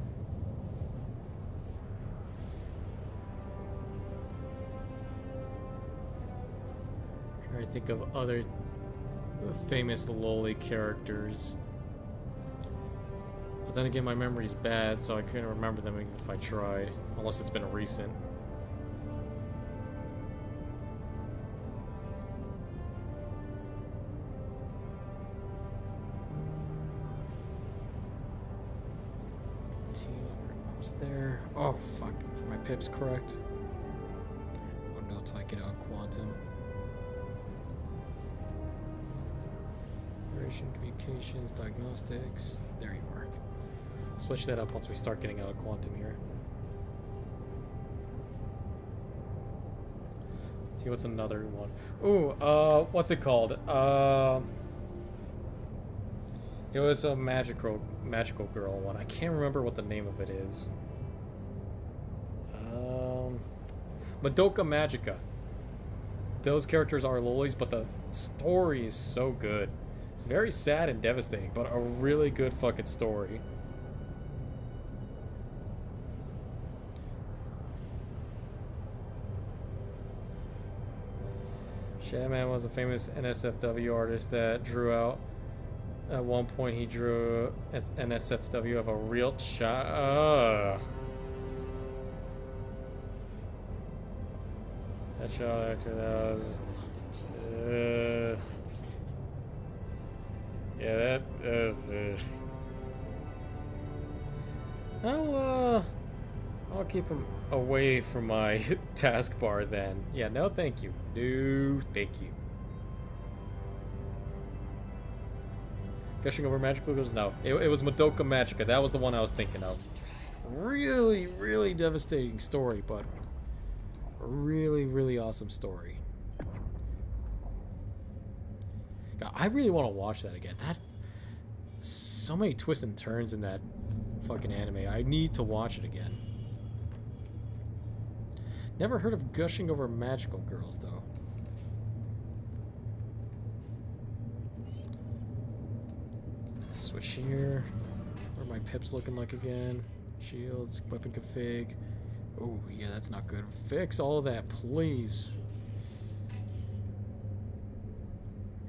Trying to think of other famous loli characters. But then again, my memory's bad, so I couldn't remember them even if I tried. Unless it's been recent. Almost there. Oh, fuck. Are my pips correct? Oh no, till I get on quantum. Operation, communications, diagnostics. There you are. Switch that up once we start getting out of quantum here. See what's another one. Ooh, what's it called? It was a magical girl one. I can't remember what the name of it is. Madoka Magica. Those characters are lolis, but the story is so good. It's very sad and devastating, but a really good fucking story. Shadman was a famous NSFW artist that drew out. At one point, he drew an NSFW of a real child. That child actor, that was. Yeah, that. I'll keep him away from my taskbar then. Yeah, no, thank you. No, thank you. Gushing over magical goes no. It was Madoka Magica. That was the one I was thinking of. Really, really devastating story, but a really, really awesome story. God, I really want to watch that again. That so many twists and turns in that fucking anime. I need to watch it again. Never heard of Gushing Over Magical Girls though. Switch here. What are my pips looking like again? Shields, weapon config. Oh, yeah, that's not good. Fix all that, please.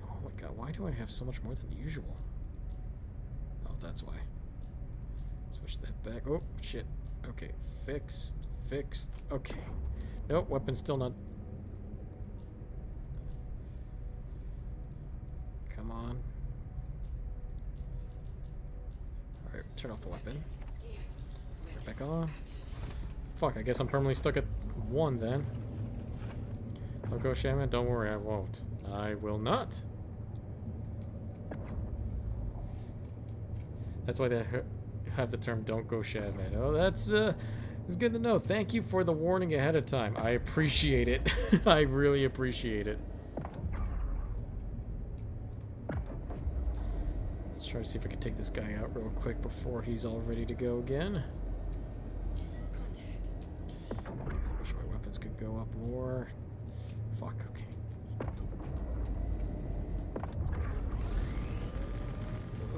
Oh my god, why do I have so much more than usual? Oh, that's why. Switch that back. Oh, shit. Okay, fixed. Fixed. Okay. Nope, weapon's still not... Come on. Alright, turn off the weapon. Right back on. Fuck, I guess I'm permanently stuck at 1 then. Don't go, Shaman. Don't worry, I won't. I will not. That's why they have the term "don't go, Shaman." Oh, that's it's good to know. Thank you for the warning ahead of time. I appreciate it. I really appreciate it. Let's try to see if I can take this guy out real quick before he's all ready to go again. Wish my weapons could go up more. Fuck, okay.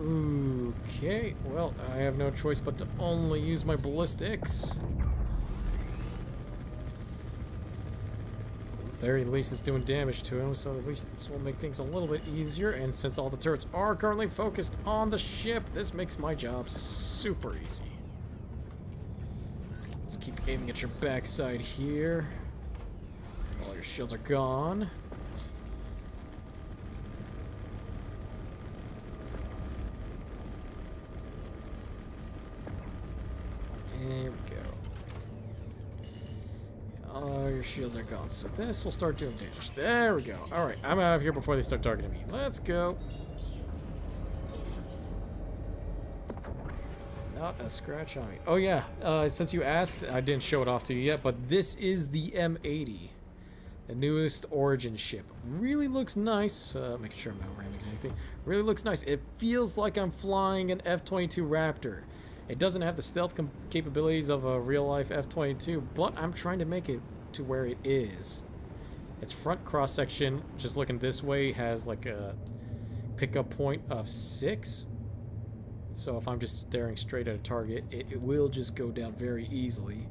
Okay, well, I have no choice but to only use my ballistics. At the very least, it's doing damage to him, so at least this will make things a little bit easier. And since all the turrets are currently focused on the ship, this makes my job super easy. Just keep aiming at your backside here. All your shields are gone. There we go. Oh, your shields are gone. So this will start doing damage. There we go. Alright, I'm out of here before they start targeting me. Let's go. Not a scratch on me. Oh yeah, since you asked, I didn't show it off to you yet, but this is the M80. The newest Origin ship. Really looks nice. Making sure I'm not ramming anything. Really looks nice. It feels like I'm flying an F-22 Raptor. It doesn't have the stealth capabilities of a real-life F-22, but I'm trying to make it to where it is. Its front cross-section, just looking this way, has like a pickup point of 6. So if I'm just staring straight at a target, it will just go down very easily.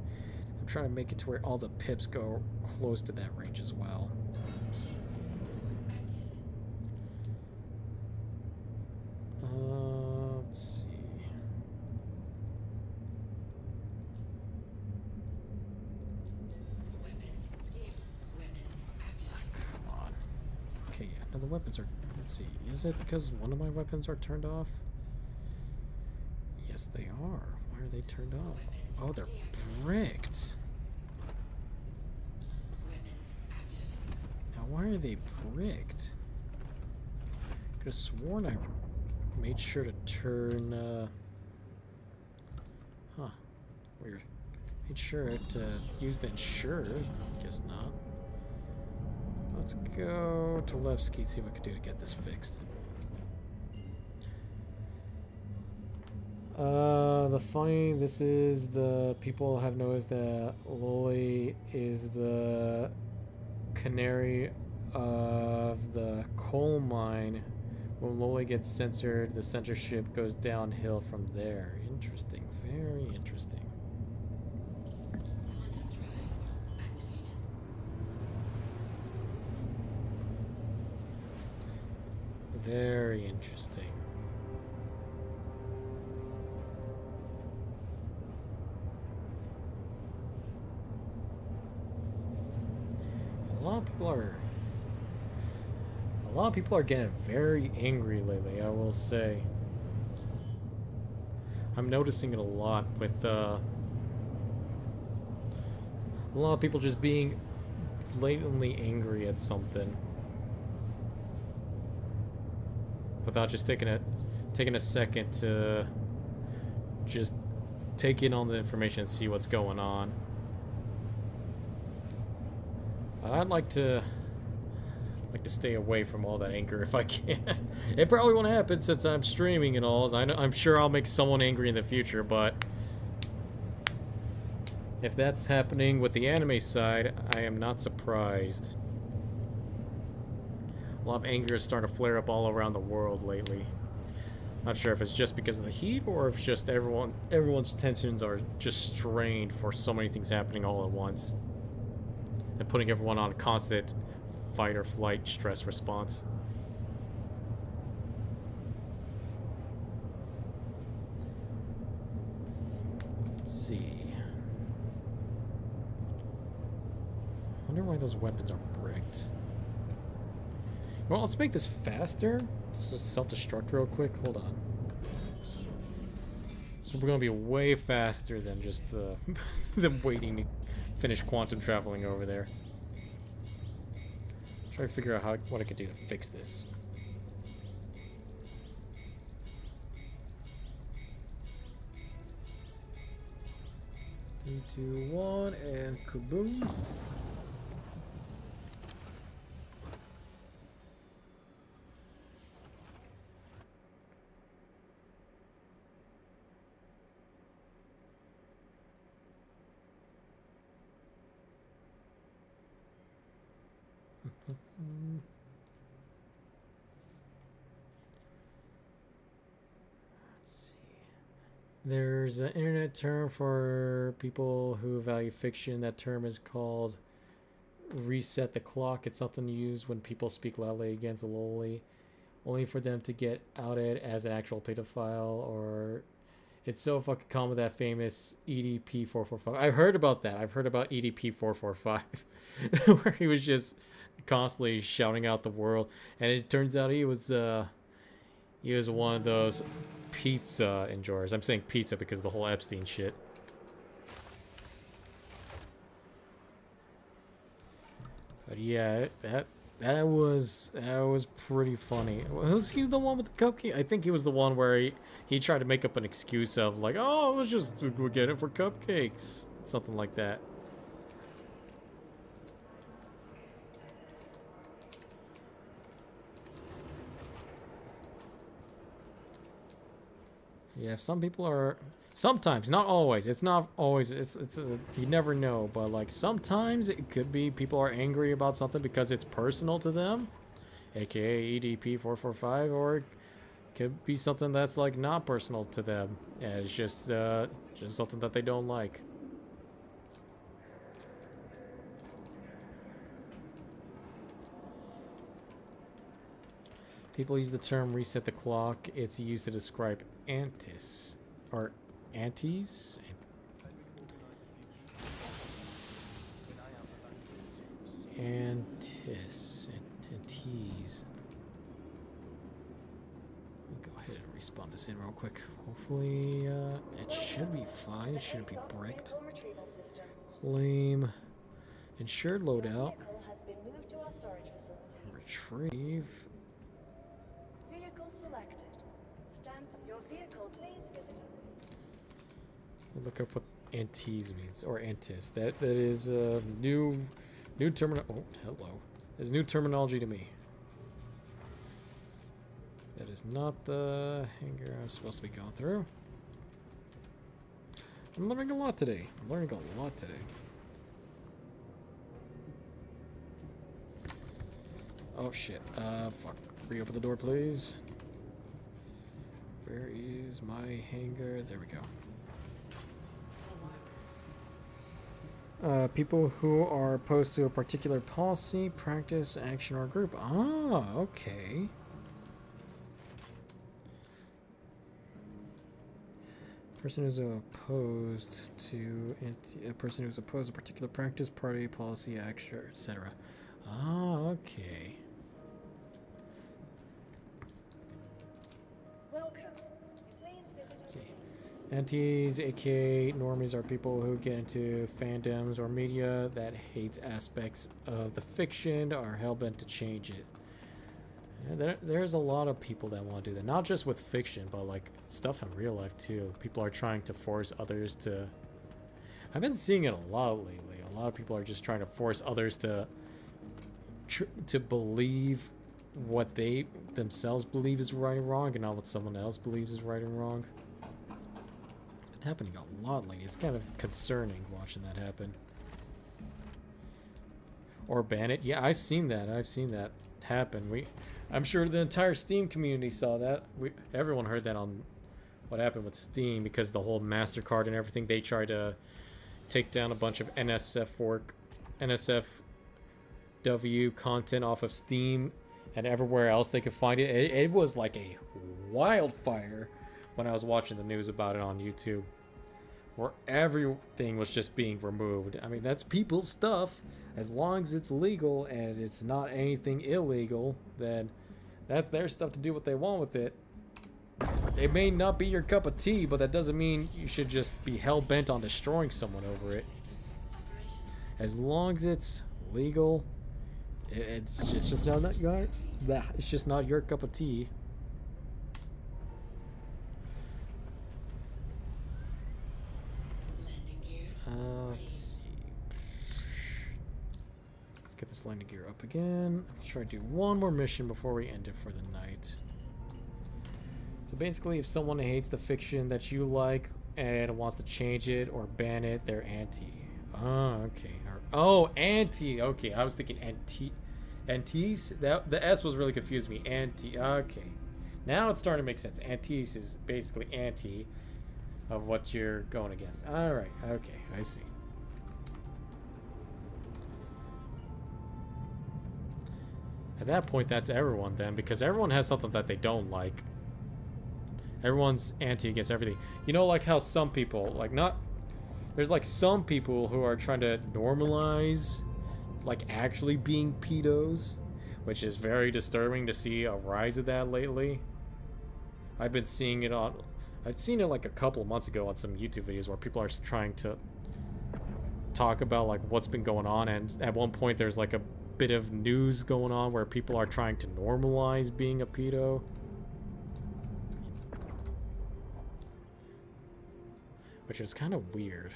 I'm trying to make it to where all the pips go close to that range as well. Let's see. Come on. Okay, yeah. No, the weapons are... Let's see. Is it because one of my weapons are turned off? Yes, they are. Why are they turned off? Oh, they're bricked. Now, why are they bricked? Could have sworn I made sure to turn, Huh. Weird. Made sure to use the ensure. Guess not. Let's go to Levski, see what we can do to get this fixed. This is the people have noticed that Loli is the canary of the coal mine. When Loli gets censored, the censorship goes downhill from there. Interesting, very interesting. Very interesting. A lot of people are getting very angry lately, I will say. I'm noticing it a lot with a lot of people just being blatantly angry at something without just taking a second to just take in all the information and see what's going on. I'd like to stay away from all that anger if I can. It probably won't happen since I'm streaming and all. I'm sure I'll make someone angry in the future, but if that's happening with the anime side, I am not surprised. A lot of anger is starting to flare up all around the world lately. Not sure if it's just because of the heat or if it's just everyone's tensions are just strained for so many things happening all at once. And putting everyone on a constant fight or flight stress response. Let's see. I wonder why those weapons are bricked. Well, let's make this faster. Let's just self-destruct real quick. Hold on. So we're gonna be way faster than just them waiting to finish quantum traveling over there. Try to figure out what I could do to fix this. 3, 2, 1, and kaboom. There's an internet term for people who value fiction. That term is called reset the clock. It's something used when people speak loudly against a lowly, only for them to get outed as an actual pedophile. Or it's so fucking common with that famous EDP 445. I've heard about that. I've heard about EDP 445 where he was just constantly shouting out the world, and it turns out he was one of those pizza enjoyers. I'm saying pizza because of the whole Epstein shit. But yeah, that was pretty funny. Was he the one with the cupcake? I think he was the one where he tried to make up an excuse of like, oh, it was just we're getting it for cupcakes, something like that. Yeah, some people are... Sometimes, not always. It's not always... you never know. But, like, sometimes it could be people are angry about something because it's personal to them. AKA EDP445. Or it could be something that's, like, not personal to them. Yeah, it's just something that they don't like. People use the term reset the clock. It's used to describe antis or antes. Antis. Antes. Let me go ahead and respawn this in real quick. Hopefully, it should be fine. It shouldn't be bricked. Claim. Insured loadout. Retrieve. Selected. Stamp your vehicle, please, visitor. We'll look up what antes means, or antis. That is new terminal. Oh, hello. There's new terminology to me. That is not the hangar I'm supposed to be going through. I'm learning a lot today. Oh shit. Fuck. Reopen the door, please. Where is my hangar? There we go. People who are opposed to a particular policy, practice, action, or group. Ah, okay. Person who's opposed to a person who's opposed to a particular practice, party, policy, action, etc. Ah, okay. Welcome. Please visit us. See. Antis, aka normies, are people who get into fandoms or media that hates aspects of the fiction or are hell-bent to change it. There's a lot of people that want to do that, not just with fiction, but like stuff in real life too. People are trying to force others to. I've been seeing it a lot lately. A lot of people are just trying to force others to believe what they themselves believe is right and wrong, and not what someone else believes is right and wrong. It's been happening a lot lately. It's kind of concerning watching that happen. Or ban it. Yeah, I've seen that. I've seen that happen. I'm sure the entire Steam community saw that. Everyone heard that on what happened with Steam, because the whole MasterCard and everything, they tried to take down a bunch of NSFW content off of Steam and everywhere else they could find it. It was like a wildfire when I was watching the news about it on YouTube, where everything was just being removed. I mean, that's people's stuff. As long as it's legal and it's not anything illegal, then that's their stuff to do what they want with it. It may not be your cup of tea, but that doesn't mean you should just be hell-bent on destroying someone over it. As long as it's legal, it's just not your, it's just not your cup of tea. Let's see. Let's get this landing gear up again. Let's try to do one more mission before we end it for the night. So basically, if someone hates the fiction that you like and wants to change it or ban it, they're anti. Oh, okay. Oh, anti. Okay, I was thinking anti. Antis? The S was really confusing me. Anti. Okay. Now it's starting to make sense. Antis is basically anti of what you're going against. Alright, okay, I see. At that point, that's everyone then, because everyone has something that they don't like. Everyone's anti against everything. You know, like how some people, like not... There's like some people who are trying to normalize, like actually being pedos, which is very disturbing to see a rise of that lately. I've been seeing it on... I'd seen it like a couple of months ago on some YouTube videos where people are trying to talk about like what's been going on, and at one point there's like a bit of news going on where people are trying to normalize being a pedo. Which is kind of weird.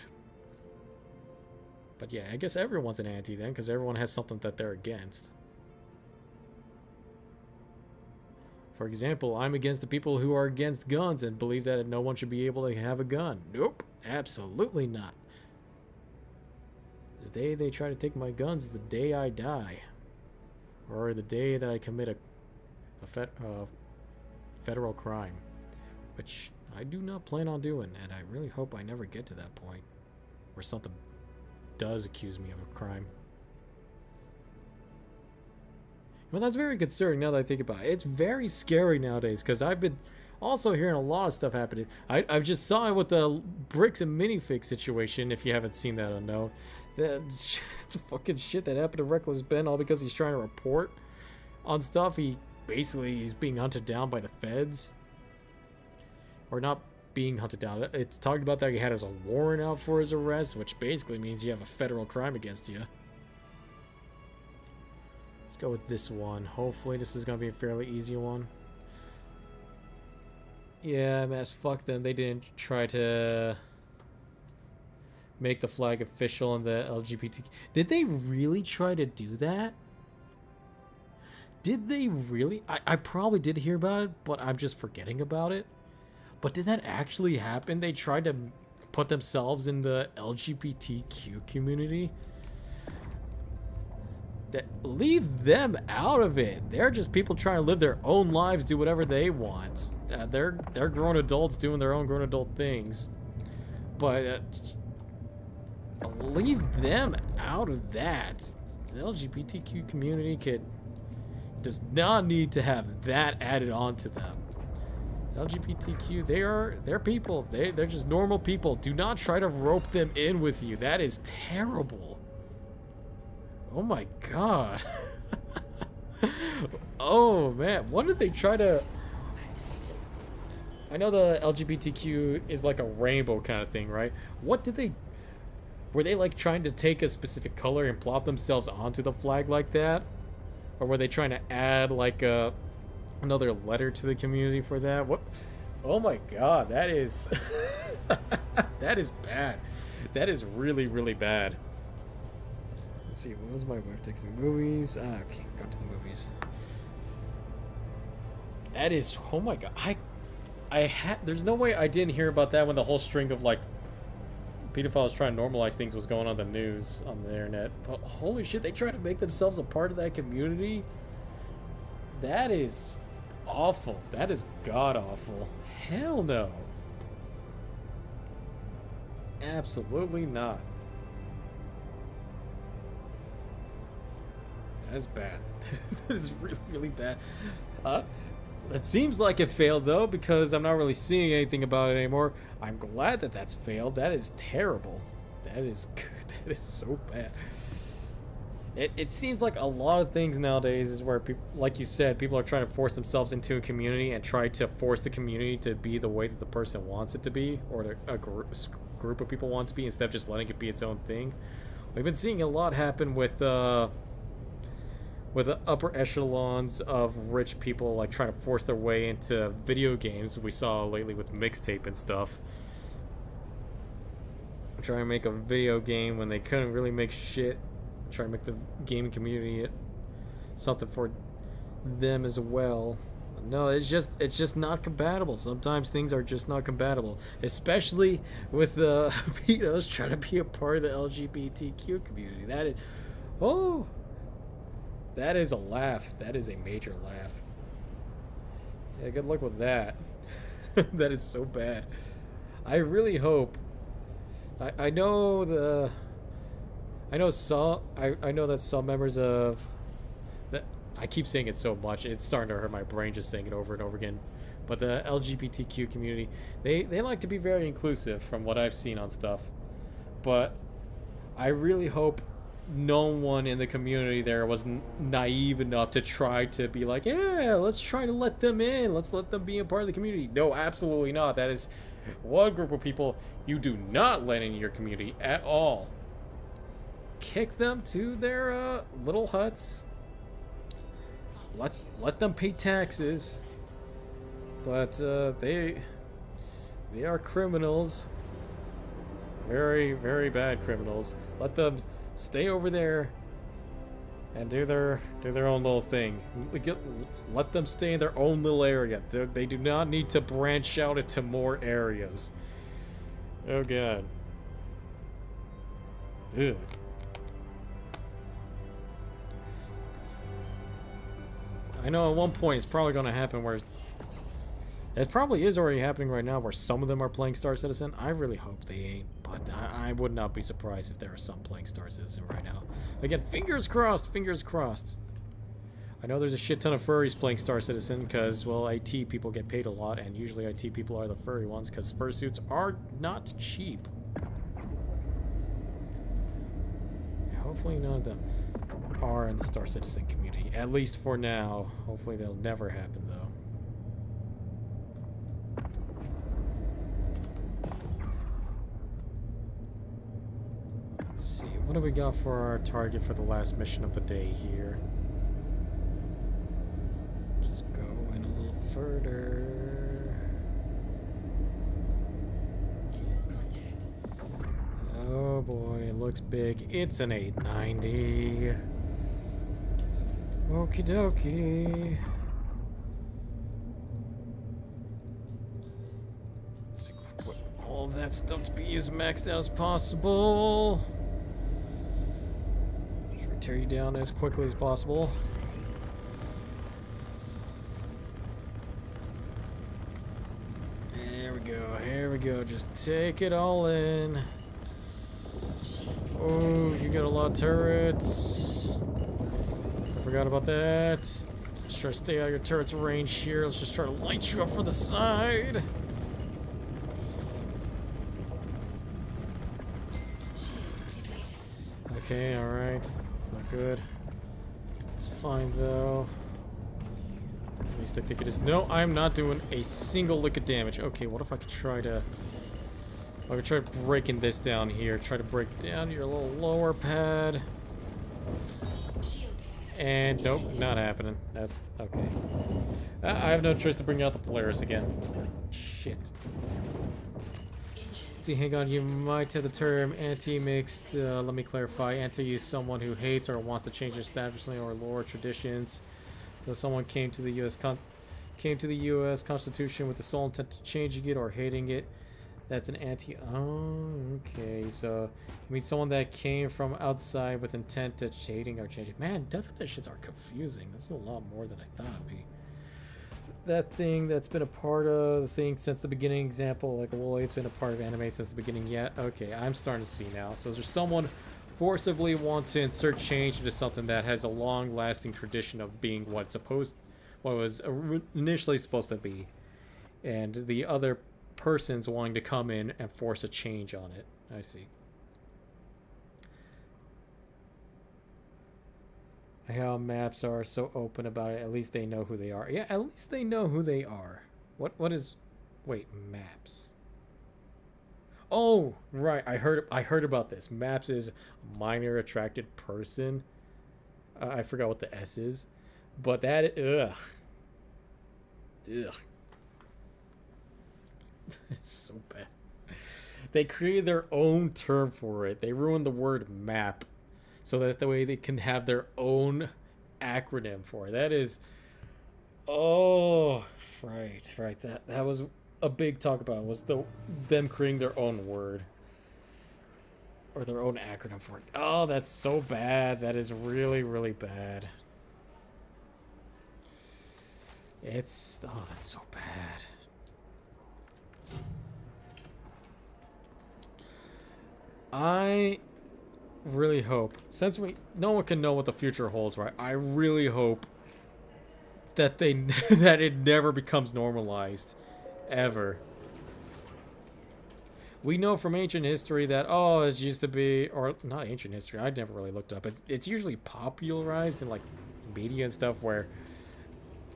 But yeah, I guess everyone's an anti then, because everyone has something that they're against. For example, I'm against the people who are against guns and believe that no one should be able to have a gun. Nope, absolutely not. The day they try to take my guns is the day I die. Or the day that I commit a federal crime. Which I do not plan on doing, and I really hope I never get to that point where something does accuse me of a crime. Well, that's very concerning now that I think about it. It's very scary nowadays, because I've been also hearing a lot of stuff happening. I just saw it with the bricks and minifig situation, if you haven't seen that, I know. It's fucking shit that happened to Reckless Ben, all because he's trying to report on stuff. He's being hunted down by the feds. Or not being hunted down. It's talked about that he had a warrant out for his arrest, which basically means you have a federal crime against you. Let's go with this one. Hopefully this is going to be a fairly easy one. Yeah, man, fuck them. They didn't try to make the flag official in the LGBT. Did they really try to do that? Did they really? I probably did hear about it, but I'm just forgetting about it. But did that actually happen? They tried to put themselves in the LGBTQ community? Leave them out of it. They're just people trying to live their own lives, do whatever they want. They're grown adults doing their own grown adult things. But leave them out of that. The LGBTQ community does not need to have that added on to them. LGBTQ, they're people. They're just normal people. Do not try to rope them in with you. That is terrible. Oh my god. Oh man, what did they try to... I know the LGBTQ is like a rainbow kind of thing, right? What did they... Were they like trying to take a specific color and plop themselves onto the flag like that? Or were they trying to add like another letter to the community for that? What? Oh my god, that is... that is bad. That is really, really bad. Let's see, what was my wife texting? Movies? Okay, go to the movies. That is... Oh my god, there's no way I didn't hear about that when the whole string of like pedophiles trying to normalize things was going on the news on the internet. But holy shit, they try to make themselves a part of that community. That is awful. That is god awful. Hell no. Absolutely not. That's bad. This is really, really bad. It seems like it failed, though, because I'm not really seeing anything about it anymore. I'm glad that that's failed. That is terrible. That is good. That is so bad. It seems like a lot of things nowadays is where, people, like you said, people are trying to force themselves into a community and try to force the community to be the way that the person wants it to be, or a group of people want it to be, instead of just letting it be its own thing. We've been seeing a lot happen with the upper echelons of rich people, like trying to force their way into video games. We saw lately with mixtape and stuff, trying to make a video game when they couldn't really make shit, trying to make the gaming community something for them as well. No, it's just not compatible. Sometimes things are just not compatible, especially with the pedos trying to be a part of the LGBTQ community. That is, oh, that is a laugh. That is a major laugh. Yeah, good luck with that. That is so bad. I really hope. I know the. I know that some members of. That I keep saying it so much. It's starting to hurt my brain just saying it over and over again. But the LGBTQ community, they like to be very inclusive from what I've seen on stuff. But I really hope no one in the community there was naive enough to try to be like, yeah, let's try to let them in. Let's let them be a part of the community. No, absolutely not. That is one group of people you do not let in your community at all. Kick them to their little huts. Let them pay taxes. But they are criminals. Very, very bad criminals. Let them stay over there and do their own little thing. Let them stay in their own little area. They do not need to branch out into more areas. Oh god. Ugh. I know at one point it's probably going to happen where... It probably is already happening right now where some of them are playing Star Citizen. I really hope they ain't, but I would not be surprised if there are some playing Star Citizen right now. Again, fingers crossed, fingers crossed. I know there's a shit ton of furries playing Star Citizen because, well, IT people get paid a lot, and usually IT people are the furry ones because fursuits are not cheap. Hopefully none of them are in the Star Citizen community, at least for now. Hopefully they'll never happen, though. Let's see, what do we got for our target for the last mission of the day here? Just go in a little further. Oh boy, it looks big. It's an 890. Okie dokie. Let's equip all of that stuff to be as maxed out as possible. Try to tear you down as quickly as possible. There we go, here we go. Just take it all in. Oh, you got a lot of turrets. I forgot about that. Just try to stay out of your turret's range here. Let's just try to light you up from the side. Okay, alright. It's not good. It's fine though. At least I think it is. No, I'm not doing a single lick of damage. Okay, what if I could try to... I could try breaking this down here. Try to break down your little lower pad. And nope, not happening. That's okay. I have no choice to bring out the Polaris again. Shit. See, hang on, you might have the term anti-mixed. Let me clarify. Anti is someone who hates or wants to change establishment or lore traditions. So someone came to the U.S. Constitution with the sole intent to changing it or hating it. That's an anti. Oh, okay. So it means someone that came from outside with intent to hating or changing. Man, definitions are confusing. That's a lot more than I thought it'd be. That thing that's been a part of the thing since the beginning. Example, like well, it's been a part of anime since the beginning. Yet, okay, I'm starting to see now. So there's someone forcibly want to insert change into something that has a long-lasting tradition of being what was initially supposed to be, and the other person's wanting to come in and force a change on it. I see. How maps are so open about it. At least they know who they are. Yeah, at least they know who they are. What is... Wait, maps. Oh, right. I heard about this. Maps is minor attracted person. I forgot what the S is. But that... Ugh. Ugh. It's so bad. They created their own term for it. They ruined the word map so that the way they can have their own acronym for it. That is... Oh, right. That was a big talk about it, was them creating their own word. Or their own acronym for it. Oh, that's so bad. That is really, really bad. It's... Oh, that's so bad. I really hope, since no one can know what the future holds, right? I really hope that that it never becomes normalized, ever. We know from ancient history that it used to be, or not ancient history. I never really looked up. It's usually popularized in like media and stuff where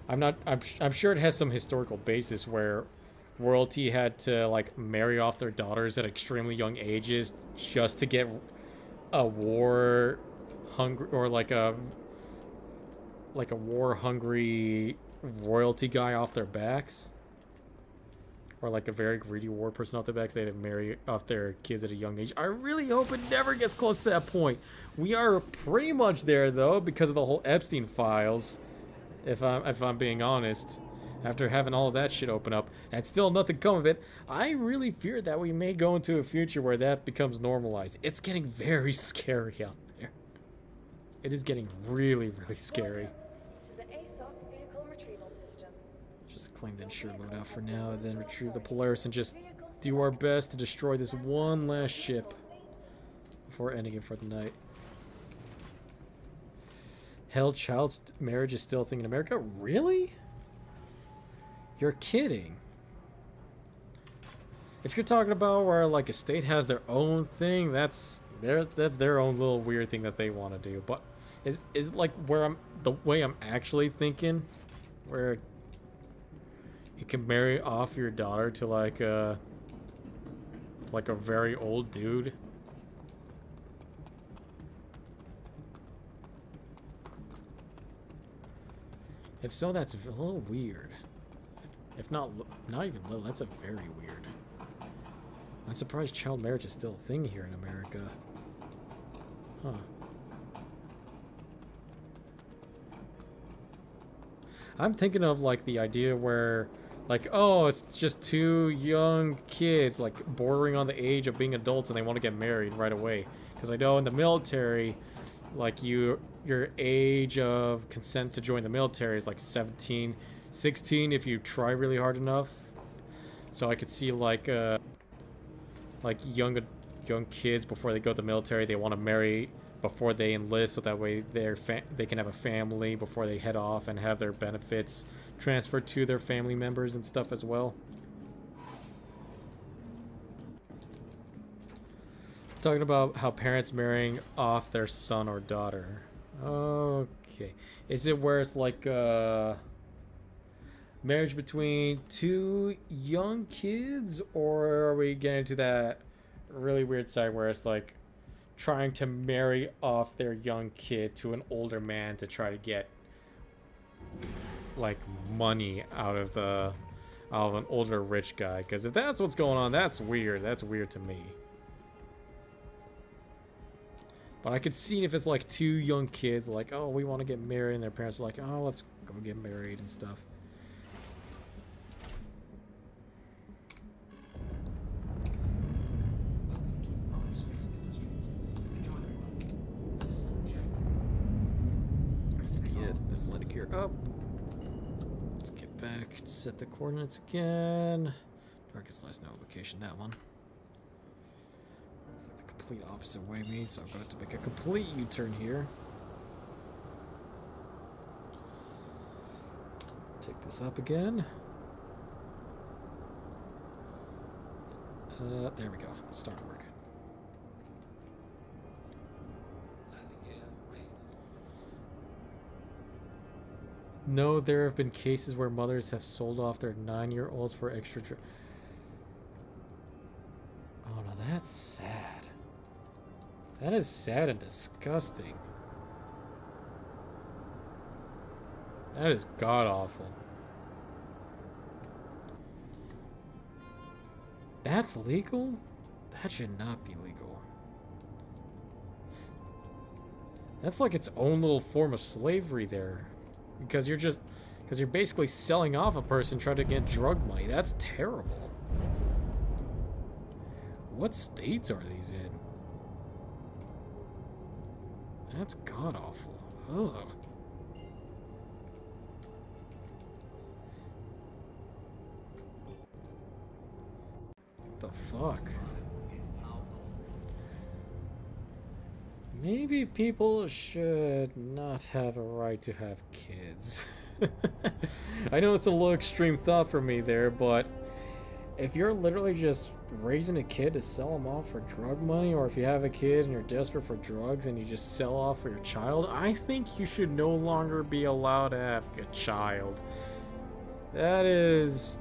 I'm sure it has some historical basis where royalty had to like marry off their daughters at extremely young ages just to get a war hungry or like a war hungry royalty guy off their backs, or like a very greedy war person off their backs. They had to marry off their kids at a young age. I really hope it never gets close to that point. We are pretty much there though because of the whole Epstein files, if I'm being honest. After having all of that shit open up and still nothing come of it, I really fear that we may go into a future where that becomes normalized. It's getting very scary out there. It is getting really, really scary. To the ASOP vehicle retrieval system. Just claim the insured loadout for now and then retrieve the Polaris and just do our best to destroy this one last ship before ending it for the night. Hell, child marriage is still a thing in America? Really? You're kidding. If you're talking about where like a state has their own thing, that's their own little weird thing that they want to do. But is like where the way I'm actually thinking, where you can marry off your daughter to like a very old dude. If so, that's a little weird. If not even little, that's a very weird. I'm surprised child marriage is still a thing here in America. Huh. I'm thinking of like the idea where like, oh, it's just two young kids like bordering on the age of being adults and they want to get married right away. Because I know in the military, like your age of consent to join the military is like 17, 16 if you try really hard enough. So I could see like young kids before they go to the military, they want to marry before they enlist, so that way they can have a family before they head off and have their benefits transferred to their family members and stuff as well. Talking about how parents marrying off their son or daughter. Okay. Is it where it's like marriage between two young kids, or are we getting to that really weird side where it's like trying to marry off their young kid to an older man to try to get like money out of an older rich guy? Because if that's what's going on, that's weird. That's weird to me. But I could see if it's like two young kids, like, oh, we want to get married, and their parents are like, oh, let's go get married and stuff. Welcome to non-explicit industries. Enjoy the run. System check. Let's get this landing gear up. Let's get back, set the coordinates again. Darkest last known location, that one. It's like the complete opposite way of me, so I'm going to have to make a complete U-turn here. Take this up again. There we go. Start working. Landing gear raised. No, there have been cases where mothers have sold off their 9-year-olds for extra. Oh no, that's sad. That is sad and disgusting. That is god awful. That's legal? That should not be legal. That's like its own little form of slavery there. Because you're basically selling off a person trying to get drug money. That's terrible. What states are these in? That's god awful. Ugh. What the fuck? Maybe people should not have a right to have kids. I know it's a little extreme thought for me there, but if you're literally just raising a kid to sell them off for drug money, or if you have a kid and you're desperate for drugs and you just sell off for your child, I think you should no longer be allowed to have a child. That is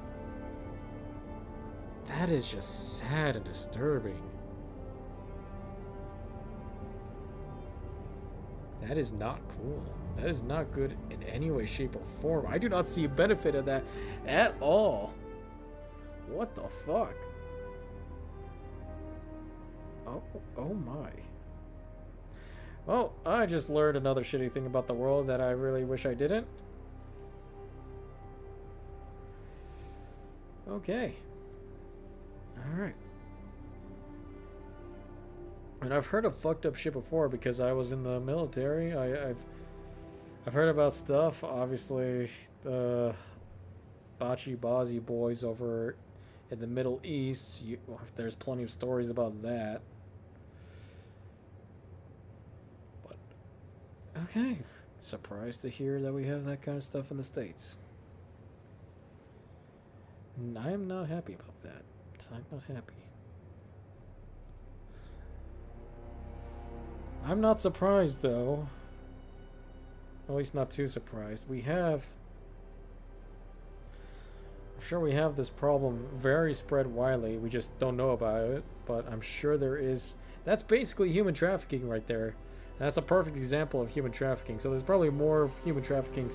just sad and disturbing. That is not cool. That is not good in any way, shape, or form. I do not see a benefit of that at all. What the fuck? Oh my. Well, I just learned another shitty thing about the world that I really wish I didn't. Okay. Alright. And I've heard of fucked up shit before because I was in the military. I've heard about stuff. Obviously, the Bazi boys over in the Middle East. There's plenty of stories about that. But okay, surprised to hear that we have that kind of stuff in the States. And I am not happy about that. I'm not happy. I'm not surprised, though. At least not too surprised. I'm sure we have this problem very spread widely. We just don't know about it. But I'm sure there is. That's basically human trafficking right there. That's a perfect example of human trafficking. So there's probably more of human trafficking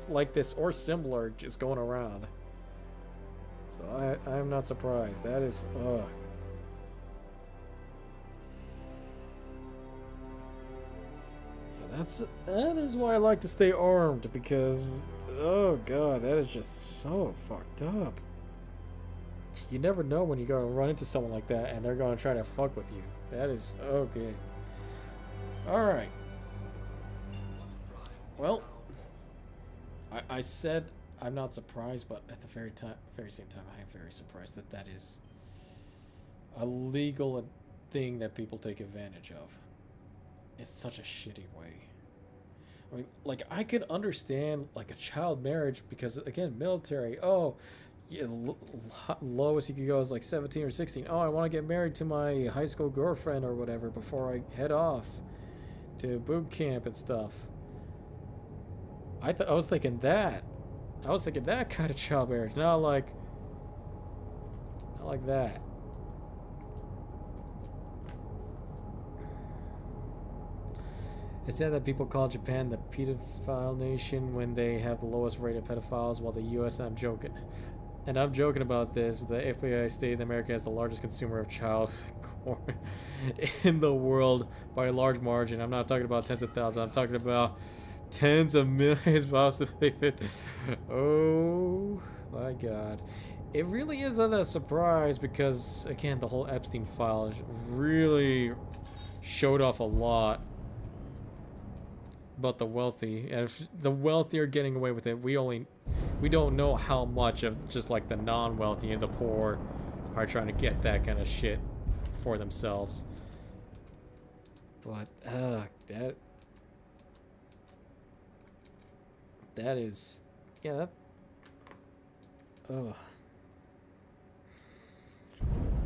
like this or similar just going around. So I'm not surprised. That is, ugh. That is why I like to stay armed, because oh god, that is just so fucked up. You never know when you're gonna run into someone like that and they're gonna try to fuck with you. That is okay. Alright. Well, I said I'm not surprised, but at the very same time I am very surprised that that is a legal thing that people take advantage of. It's such a shitty way. I mean, like, I could understand, like, a child marriage because, again, military. Oh, yeah, lowest you could go is like 17 or 16. Oh, I want to get married to my high school girlfriend or whatever before I head off to boot camp and stuff. I was thinking that. I was thinking that kind of child marriage. Not like that. It's sad that people call Japan the pedophile nation when they have the lowest rate of pedophiles, while the U.S. I'm joking. And I'm joking about this, but the FBI stated that America has the largest consumer of child porn in the world by a large margin. I'm not talking about tens of thousands. I'm talking about tens of millions possibly. Oh my God. It really isn't a surprise because, again, the whole Epstein file really showed off a lot about the wealthy, and if the wealthy are getting away with it, we don't know how much of just like the non-wealthy and the poor are trying to get that kind of shit for themselves. But that is, yeah, that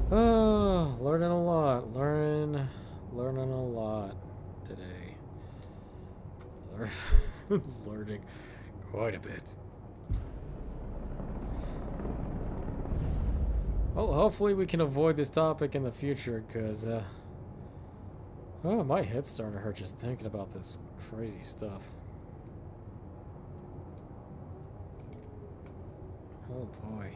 learning a lot, learning a lot today. Learning quite a bit. Well, hopefully we can avoid this topic in the future, because, oh, my head's starting to hurt just thinking about this crazy stuff. Oh boy.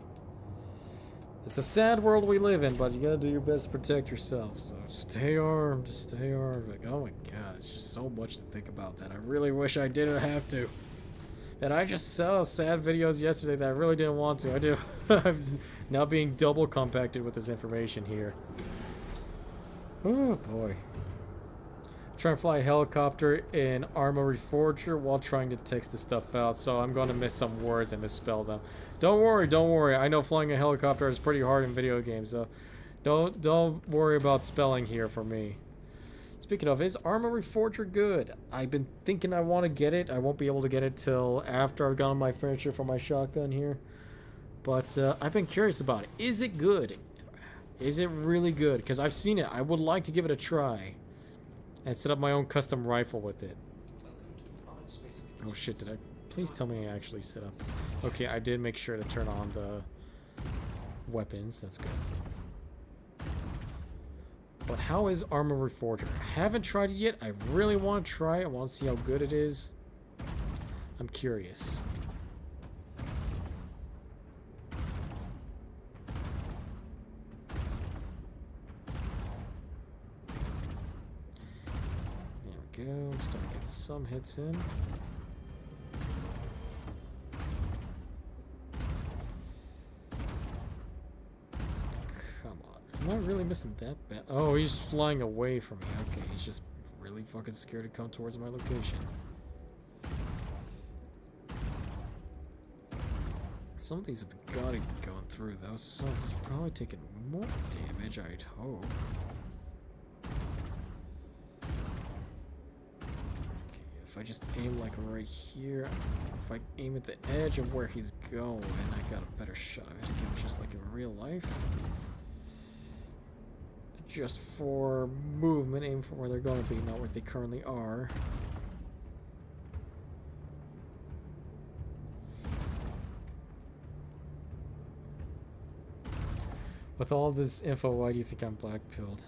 It's a sad world we live in, but you gotta do your best to protect yourself. So stay armed, stay armed. Like, oh my God, it's just so much to think about that I really wish I didn't have to. And I just saw sad videos yesterday that I really didn't want to. I do. I'm now being double compacted with this information here. Oh boy. Trying to fly a helicopter in Armory Forger while trying to text the stuff out, so I'm going to miss some words and misspell them. Don't worry. I know flying a helicopter is pretty hard in video games, so don't worry about spelling here for me. Speaking of, is Armory Forger good? I've been thinking I want to get it. I won't be able to get it till after I've gotten my furniture for my shotgun here. But I've been curious about it. Is it good? Is it really good? Because I've seen it. I would like to give it a try. And set up my own custom rifle with it. Oh shit, did I... Please tell me I actually set up... Okay, I did make sure to turn on the weapons. That's good. But how is Armory Forger? I haven't tried it yet. I really want to try it. I want to see how good it is. I'm curious. Go. I'm starting to get some hits in. Come on. Am I really missing that bad? Oh, he's flying away from me. Okay, he's just really fucking scared to come towards my location. Some of these have got to be going through though, so he's probably taking more damage, I'd hope. If I just aim like right here, if I aim at the edge of where he's going, I got a better shot of it again, just like in real life. Just for movement, aim for where they're going to be, not where they currently are. With all this info, why do you think I'm black-pilled?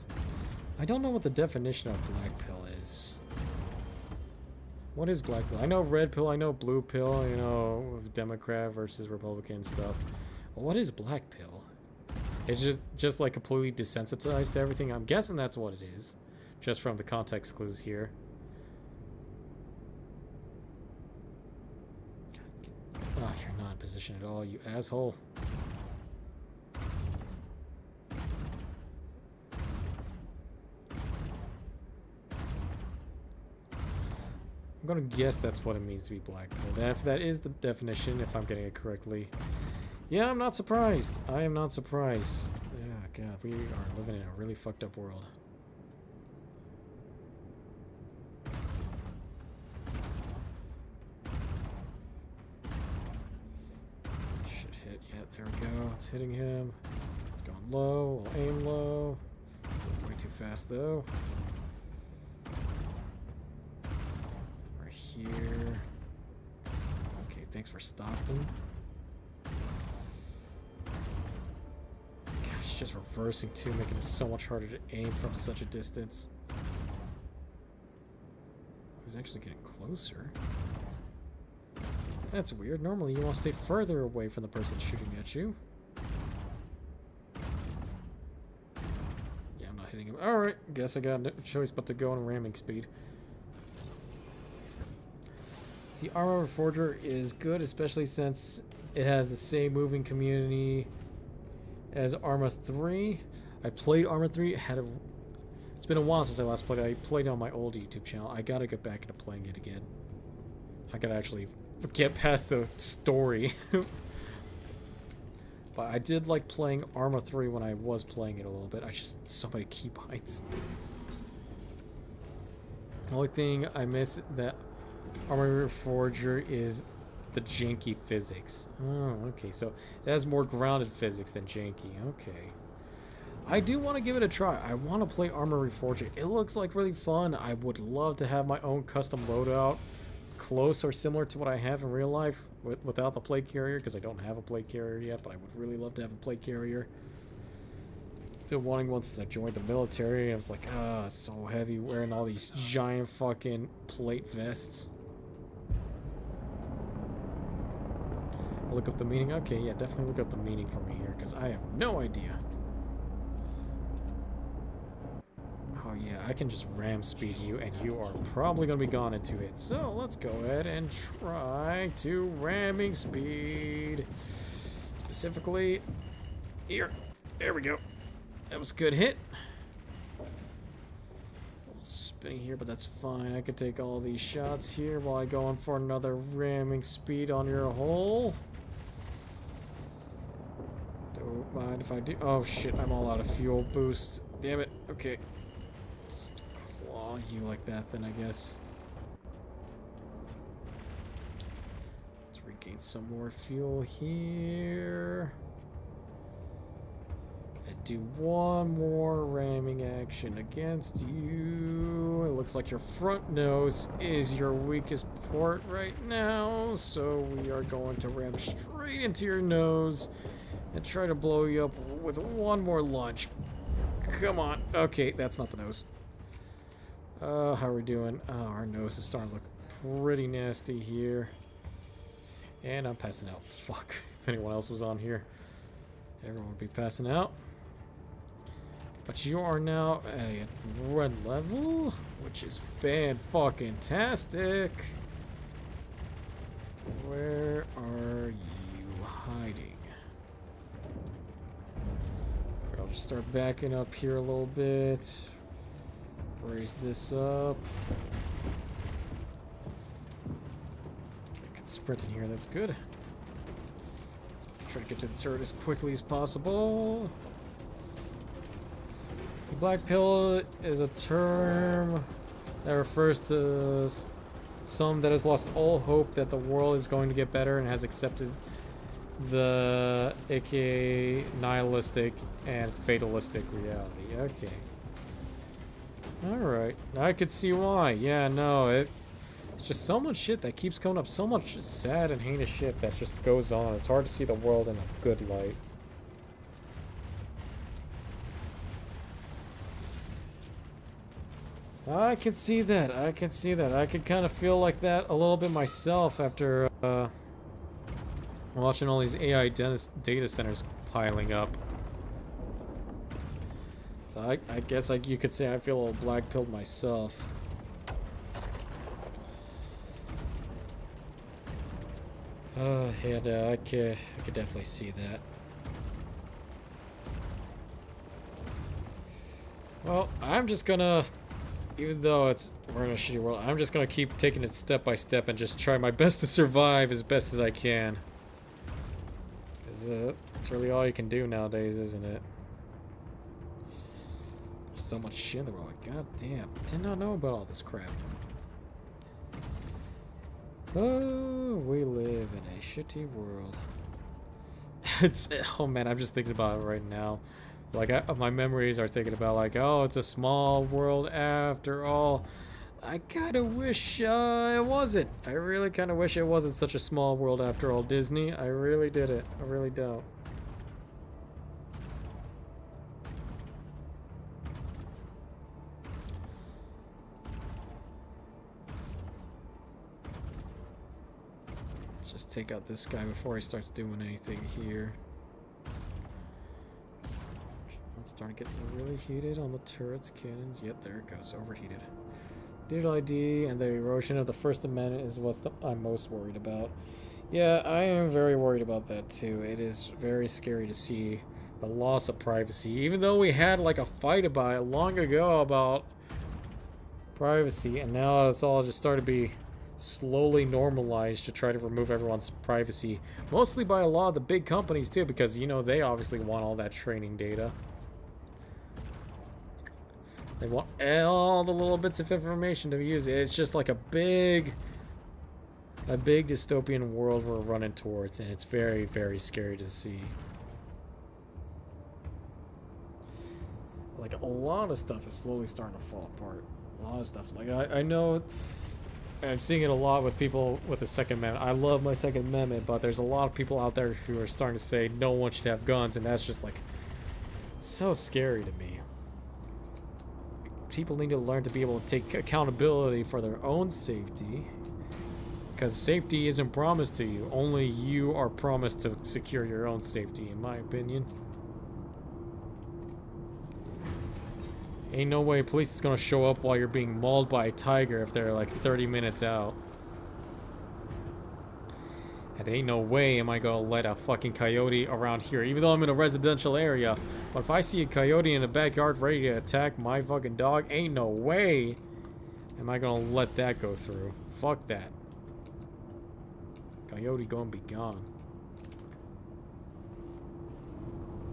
I don't know what the definition of black pill is. What is black pill? I know red pill, I know blue pill, you know, Democrat versus Republican stuff. But what is black pill? It's just like completely desensitized to everything. I'm guessing that's what it is, just from the context clues here. Oh, you're not in position at all, you asshole. I'm gonna guess that's what it means to be black-pilled. And if that is the definition, if I'm getting it correctly, yeah, I'm not surprised. I am not surprised. Yeah, God, we are living in a really fucked up world. hitting him. It's going low. We'll aim low. Way too fast though. Right here. Okay, thanks for stopping. Gosh, just reversing too, making it so much harder to aim from such a distance. I was actually getting closer. That's weird. Normally you want to stay further away from the person shooting at you. Yeah, I'm not hitting him. Alright, guess I got no choice but to go on ramming speed. The Armor Forger is good, especially since it has the same moving community as Arma 3. I played Arma 3. It's been a while since I last played it. I played it on my old YouTube channel. I gotta get back into playing it again. I gotta actually get past the story. But I did like playing Arma 3 when I was playing it a little bit. I just so many keybites. The only thing I miss that Armor Forger is the janky physics. Oh, okay. So it has more grounded physics than janky. Okay. I do want to give it a try. I want to play Armor Forger. It looks like really fun. I would love to have my own custom loadout, close or similar to what I have in real life without the plate carrier, because I don't have a plate carrier yet, but I would really love to have a plate carrier. Been wanting one since I joined the military. I was like, ah, so heavy wearing all these giant fucking plate vests. Look up the meaning. Okay, yeah, definitely look up the meaning for me here, because I have no idea. Oh yeah, I can just ram speed you, and you are probably going to be gone in 2 hits. So let's go ahead and try to ramming speed. Specifically, here. There we go. That was a good hit. Spinning here, but that's fine. I could take all these shots here while I go in for another ramming speed on your hole. Don't mind if I do. Oh shit, I'm all out of fuel boost. Damn it. Okay. Let's claw you like that then, I guess. Let's regain some more fuel here. And do one more ramming action against you. It looks like your front nose is your weakest port right now, so we are going to ram straight into your nose and try to blow you up with one more lunge. Come on. Okay, that's not the nose. How are we doing? Oh, our nose is starting to look pretty nasty here. And I'm passing out. Fuck. If anyone else was on here, everyone would be passing out. But you are now at red level, which is fan-fucking-tastic. Where are you hiding? I'll just start backing up here a little bit. Raise this up. I can sprint in here, that's good. Try to get to the turret as quickly as possible. The black pill is a term that refers to some that has lost all hope that the world is going to get better and has accepted the aka nihilistic and fatalistic reality. Okay. Alright. I could see why. Yeah, no, it's just so much shit that keeps coming up. So much sad and heinous shit that just goes on. It's hard to see the world in a good light. I can see that. I can see that. I could kind of feel like that a little bit myself after watching all these AI data centers piling up. So I guess you could say I feel a little black-pilled myself. Yeah, I could definitely see that. Well, I'm just gonna, even though we're in a shitty world, I'm just gonna keep taking it step by step and just try my best to survive as best as I can. 'Cause that's really all you can do nowadays, isn't it? There's so much shit in the world. Like, god damn, I did not know about all this crap. Oh, we live in a shitty world. It's oh man, I'm just thinking about it right now. Like my memories are thinking about like, oh, it's a small world after all. I kind of wish it wasn't. I really kind of wish it wasn't such a small world after all, Disney. I really did it. I really don't. Let's just take out this guy before he starts doing anything here. It's starting to get really heated on the turrets, cannons. Yep, there it goes. Overheated. Digital ID and the erosion of the First Amendment is what I'm most worried about. Yeah, I am very worried about that too. It is very scary to see the loss of privacy. Even though we had like a fight about it long ago about privacy, and now it's all just started to be slowly normalized to try to remove everyone's privacy. Mostly by a lot of the big companies too, because you know they obviously want all that training data. They want all the little bits of information to be used. It's just like a big dystopian world we're running towards, and it's very, very scary to see. Like a lot of stuff is slowly starting to fall apart. A lot of stuff. Like I know I'm seeing it a lot with people with the Second Amendment. I love my Second Amendment, but there's a lot of people out there who are starting to say no one should have guns, and that's just like so scary to me. People need to learn to be able to take accountability for their own safety, because safety isn't promised to you. Only you are promised to secure your own safety, in my opinion. Ain't no way police is gonna show up while you're being mauled by a tiger if they're like 30 minutes out. And ain't no way am I gonna let a fucking coyote around here, even though I'm in a residential area. But if I see a coyote in the backyard ready to attack my fucking dog, ain't no way am I gonna let that go through. Fuck that. Coyote gonna be gone.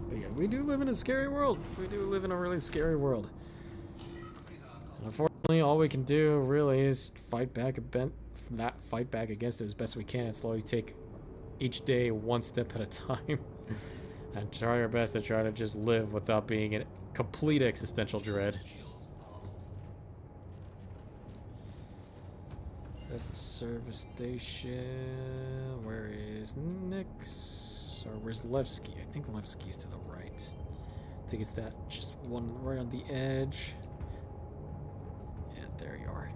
But yeah, we do live in a scary world. We do live in a really scary world. And unfortunately, all we can do really is fight back against it as best we can and slowly take each day one step at a time. And try our best to try to just live without being in complete existential dread. There's the service station. Where is Nix? Or where's Levski? I think Levski's to the right. I think it's that just one right on the edge. Yeah, there you are.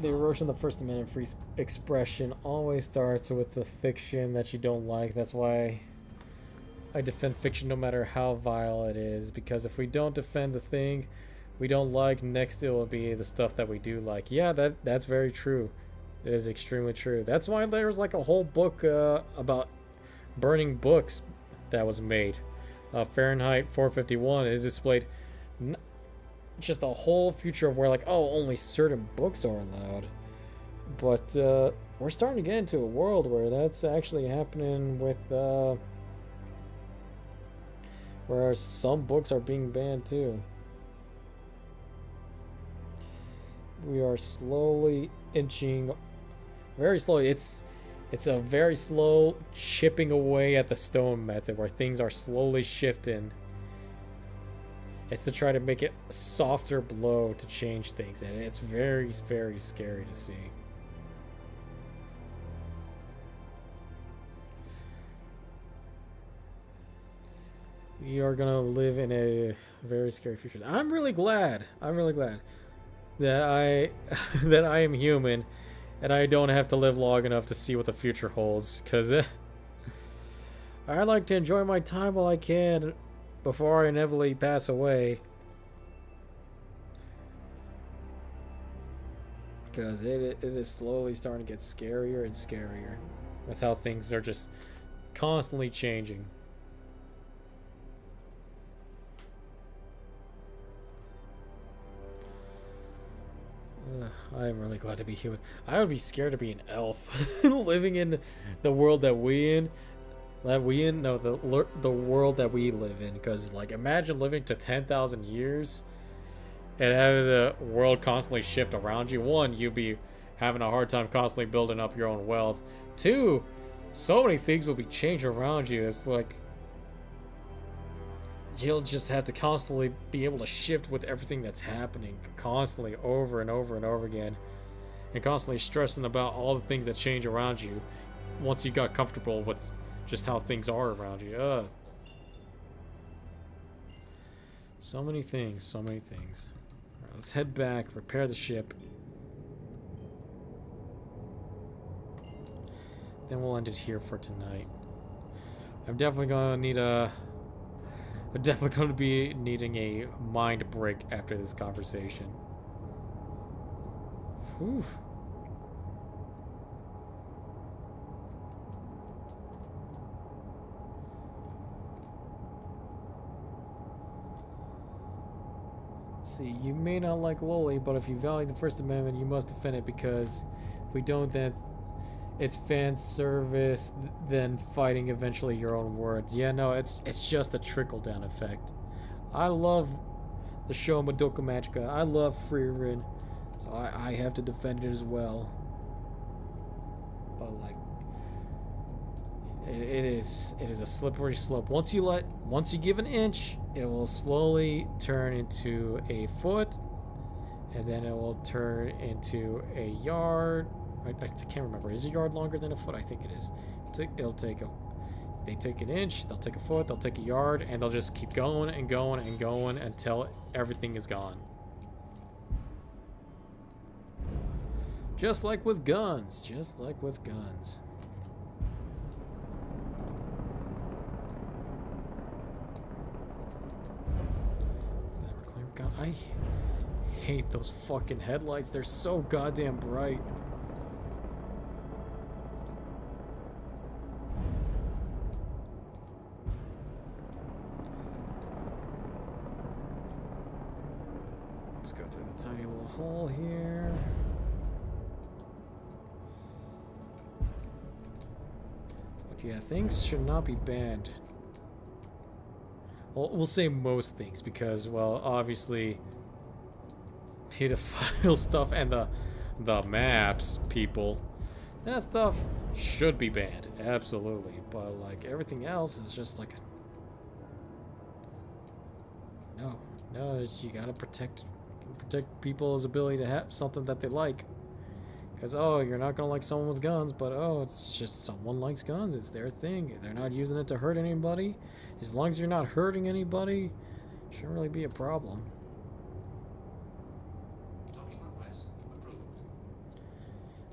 The erosion of the First Amendment free expression always starts with the fiction that you don't like. That's why I defend fiction no matter how vile it is. Because if we don't defend the thing we don't like, next it will be the stuff that we do like. Yeah, that's very true. It is extremely true. That's why there's like a whole book about burning books that was made. Fahrenheit 451. It displayed just a whole future of where like, oh, only certain books are allowed. But we're starting to get into a world where that's actually happening with where some books are being banned too. We are slowly inching, very slowly. It's a very slow chipping away at the stone method where things are slowly shifting. It's to try to make it a softer blow to change things, and it's very, very scary to see. We are gonna live in a very scary future. I'm really glad that I that I am human and I don't have to live long enough to see what the future holds, because I like to enjoy my time while I can before I inevitably pass away. Because it is slowly starting to get scarier and scarier with how things are just constantly changing. I am really glad to be human. I would be scared to be an elf living in the world that the world that we live in, because like imagine living to 10,000 years and have the world constantly shift around you, one, you'll be having a hard time constantly building up your own wealth. Two, so many things will be changing around you. It's like you'll just have to constantly be able to shift with everything that's happening, constantly over and over and over again, and constantly stressing about all the things that change around you once you got comfortable with just how things are around you. So many things, so many things. All right, let's head back, repair the ship. Then we'll end it here for tonight. I'm definitely gonna need a... I'm definitely going to be needing a mind break after this conversation. Whew. Let's see, you may not like Loli, but if you value the First Amendment, you must defend it, because if we don't, then it's fan service, then fighting eventually your own words. Yeah, no, it's just a trickle-down effect. I love the show Madoka Magica. I love Frieren, so I have to defend it as well. But like, it is a slippery slope. Once you give an inch, it will slowly turn into a foot, and then it will turn into a yard. I can't remember. Is a yard longer than a foot? I think it is. They take an inch, they'll take a foot, they'll take a yard, and they'll just keep going and going and going until everything is gone. Just like with guns. Just like with guns. Is that a reclaimer gun? I hate those fucking headlights. They're so goddamn bright. Let's go through the tiny little hole here. But yeah, things should not be banned. Well, we'll say most things, because, well, obviously pedophile stuff and the maps people, that stuff should be banned, absolutely. But like everything else is just like, no, you gotta protect people's ability to have something that they like. Because, oh, you're not gonna like someone with guns, but oh, it's just someone likes guns, it's their thing. They're not using it to hurt anybody. As long as you're not hurting anybody, it shouldn't really be a problem. Docking request approved.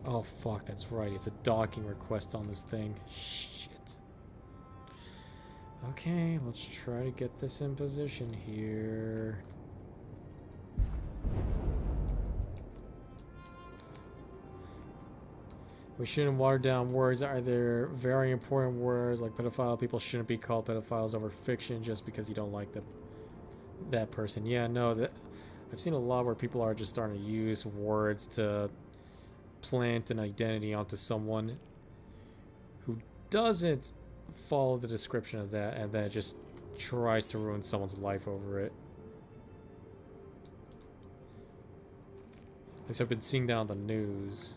Oh fuck, that's right, it's a docking request on this thing. Shit. Okay, let's try to get this in position here. We shouldn't water down words. Are there very important words like pedophile? People shouldn't be called pedophiles over fiction just because you don't like that person. Yeah, no, I've seen a lot where people are just starting to use words to plant an identity onto someone who doesn't follow the description of that, and then just tries to ruin someone's life over it. At least I've been seeing that on the news.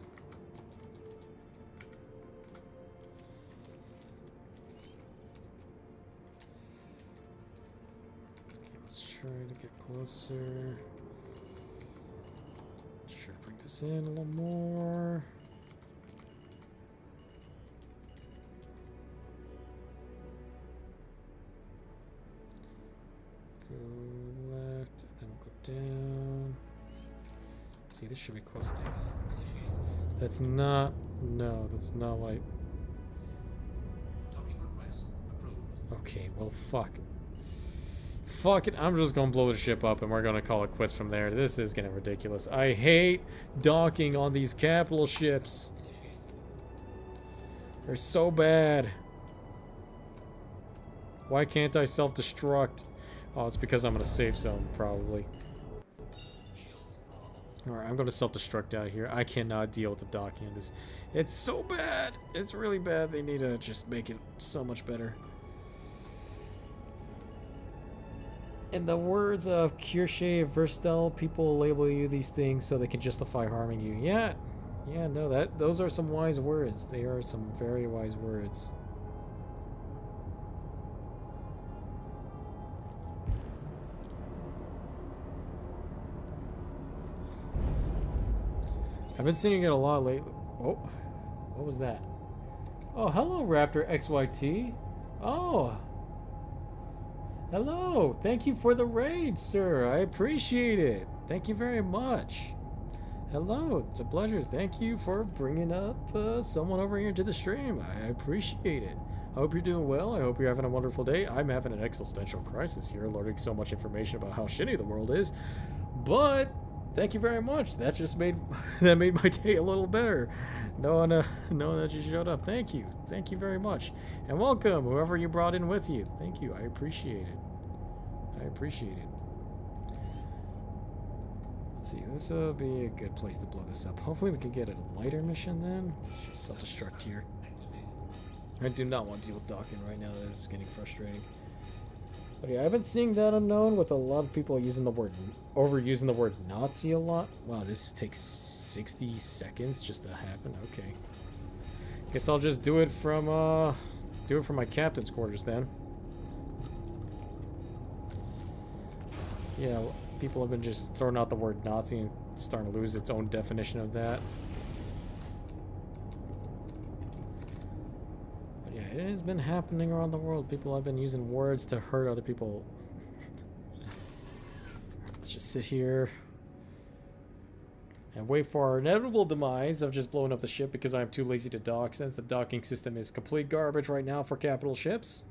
Try to get closer. Try to bring this in a little more. Go left, and then we'll go down. See, this should be close enough. That's not. No, that's not what I. Docking request approved. Okay, well, fuck. Fuck it, I'm just gonna blow the ship up and we're gonna call it quits from there. This is getting ridiculous. I hate docking on these capital ships. They're so bad. Why can't I self-destruct? Oh, it's because I'm in a safe zone, probably. Alright, I'm gonna self-destruct out here. I cannot deal with the docking on this. It's so bad! It's really bad. They need to just make it so much better. In the words of Kirsche Verstel, people label you these things so they can justify harming you. Yeah, yeah, no, those are some wise words. They are some very wise words. I've been seeing it a lot lately. Oh, what was that? Oh, hello, Raptor XYT. Oh, hello. Thank you for the raid, sir. I appreciate it. Thank you very much. Hello, it's a pleasure. Thank you for bringing up someone over here to the stream. I appreciate it. I hope you're doing well. I hope you're having a wonderful day. I'm having an existential crisis here, learning so much information about how shitty the world is. But thank you very much. That just made that made my day a little better. Knowing that you showed up. Thank you. Thank you very much. And welcome, whoever you brought in with you. Thank you. I appreciate it. I appreciate it. Let's see. This will be a good place to blow this up. Hopefully we can get a lighter mission then. Just self-destruct here. I do not want to deal with docking right now. That is getting frustrating. But yeah, I've been seeing that unknown with a lot of people using the word, overusing the word Nazi a lot. Wow, this takes 60 seconds just to happen. Okay. Guess I'll just do it from my captain's quarters then. Yeah, people have been just throwing out the word Nazi and starting to lose its own definition of that. But yeah, it has been happening around the world. People have been using words to hurt other people. Let's just sit here and wait for our inevitable demise of just blowing up the ship because I'm too lazy to dock, since the docking system is complete garbage right now for capital ships.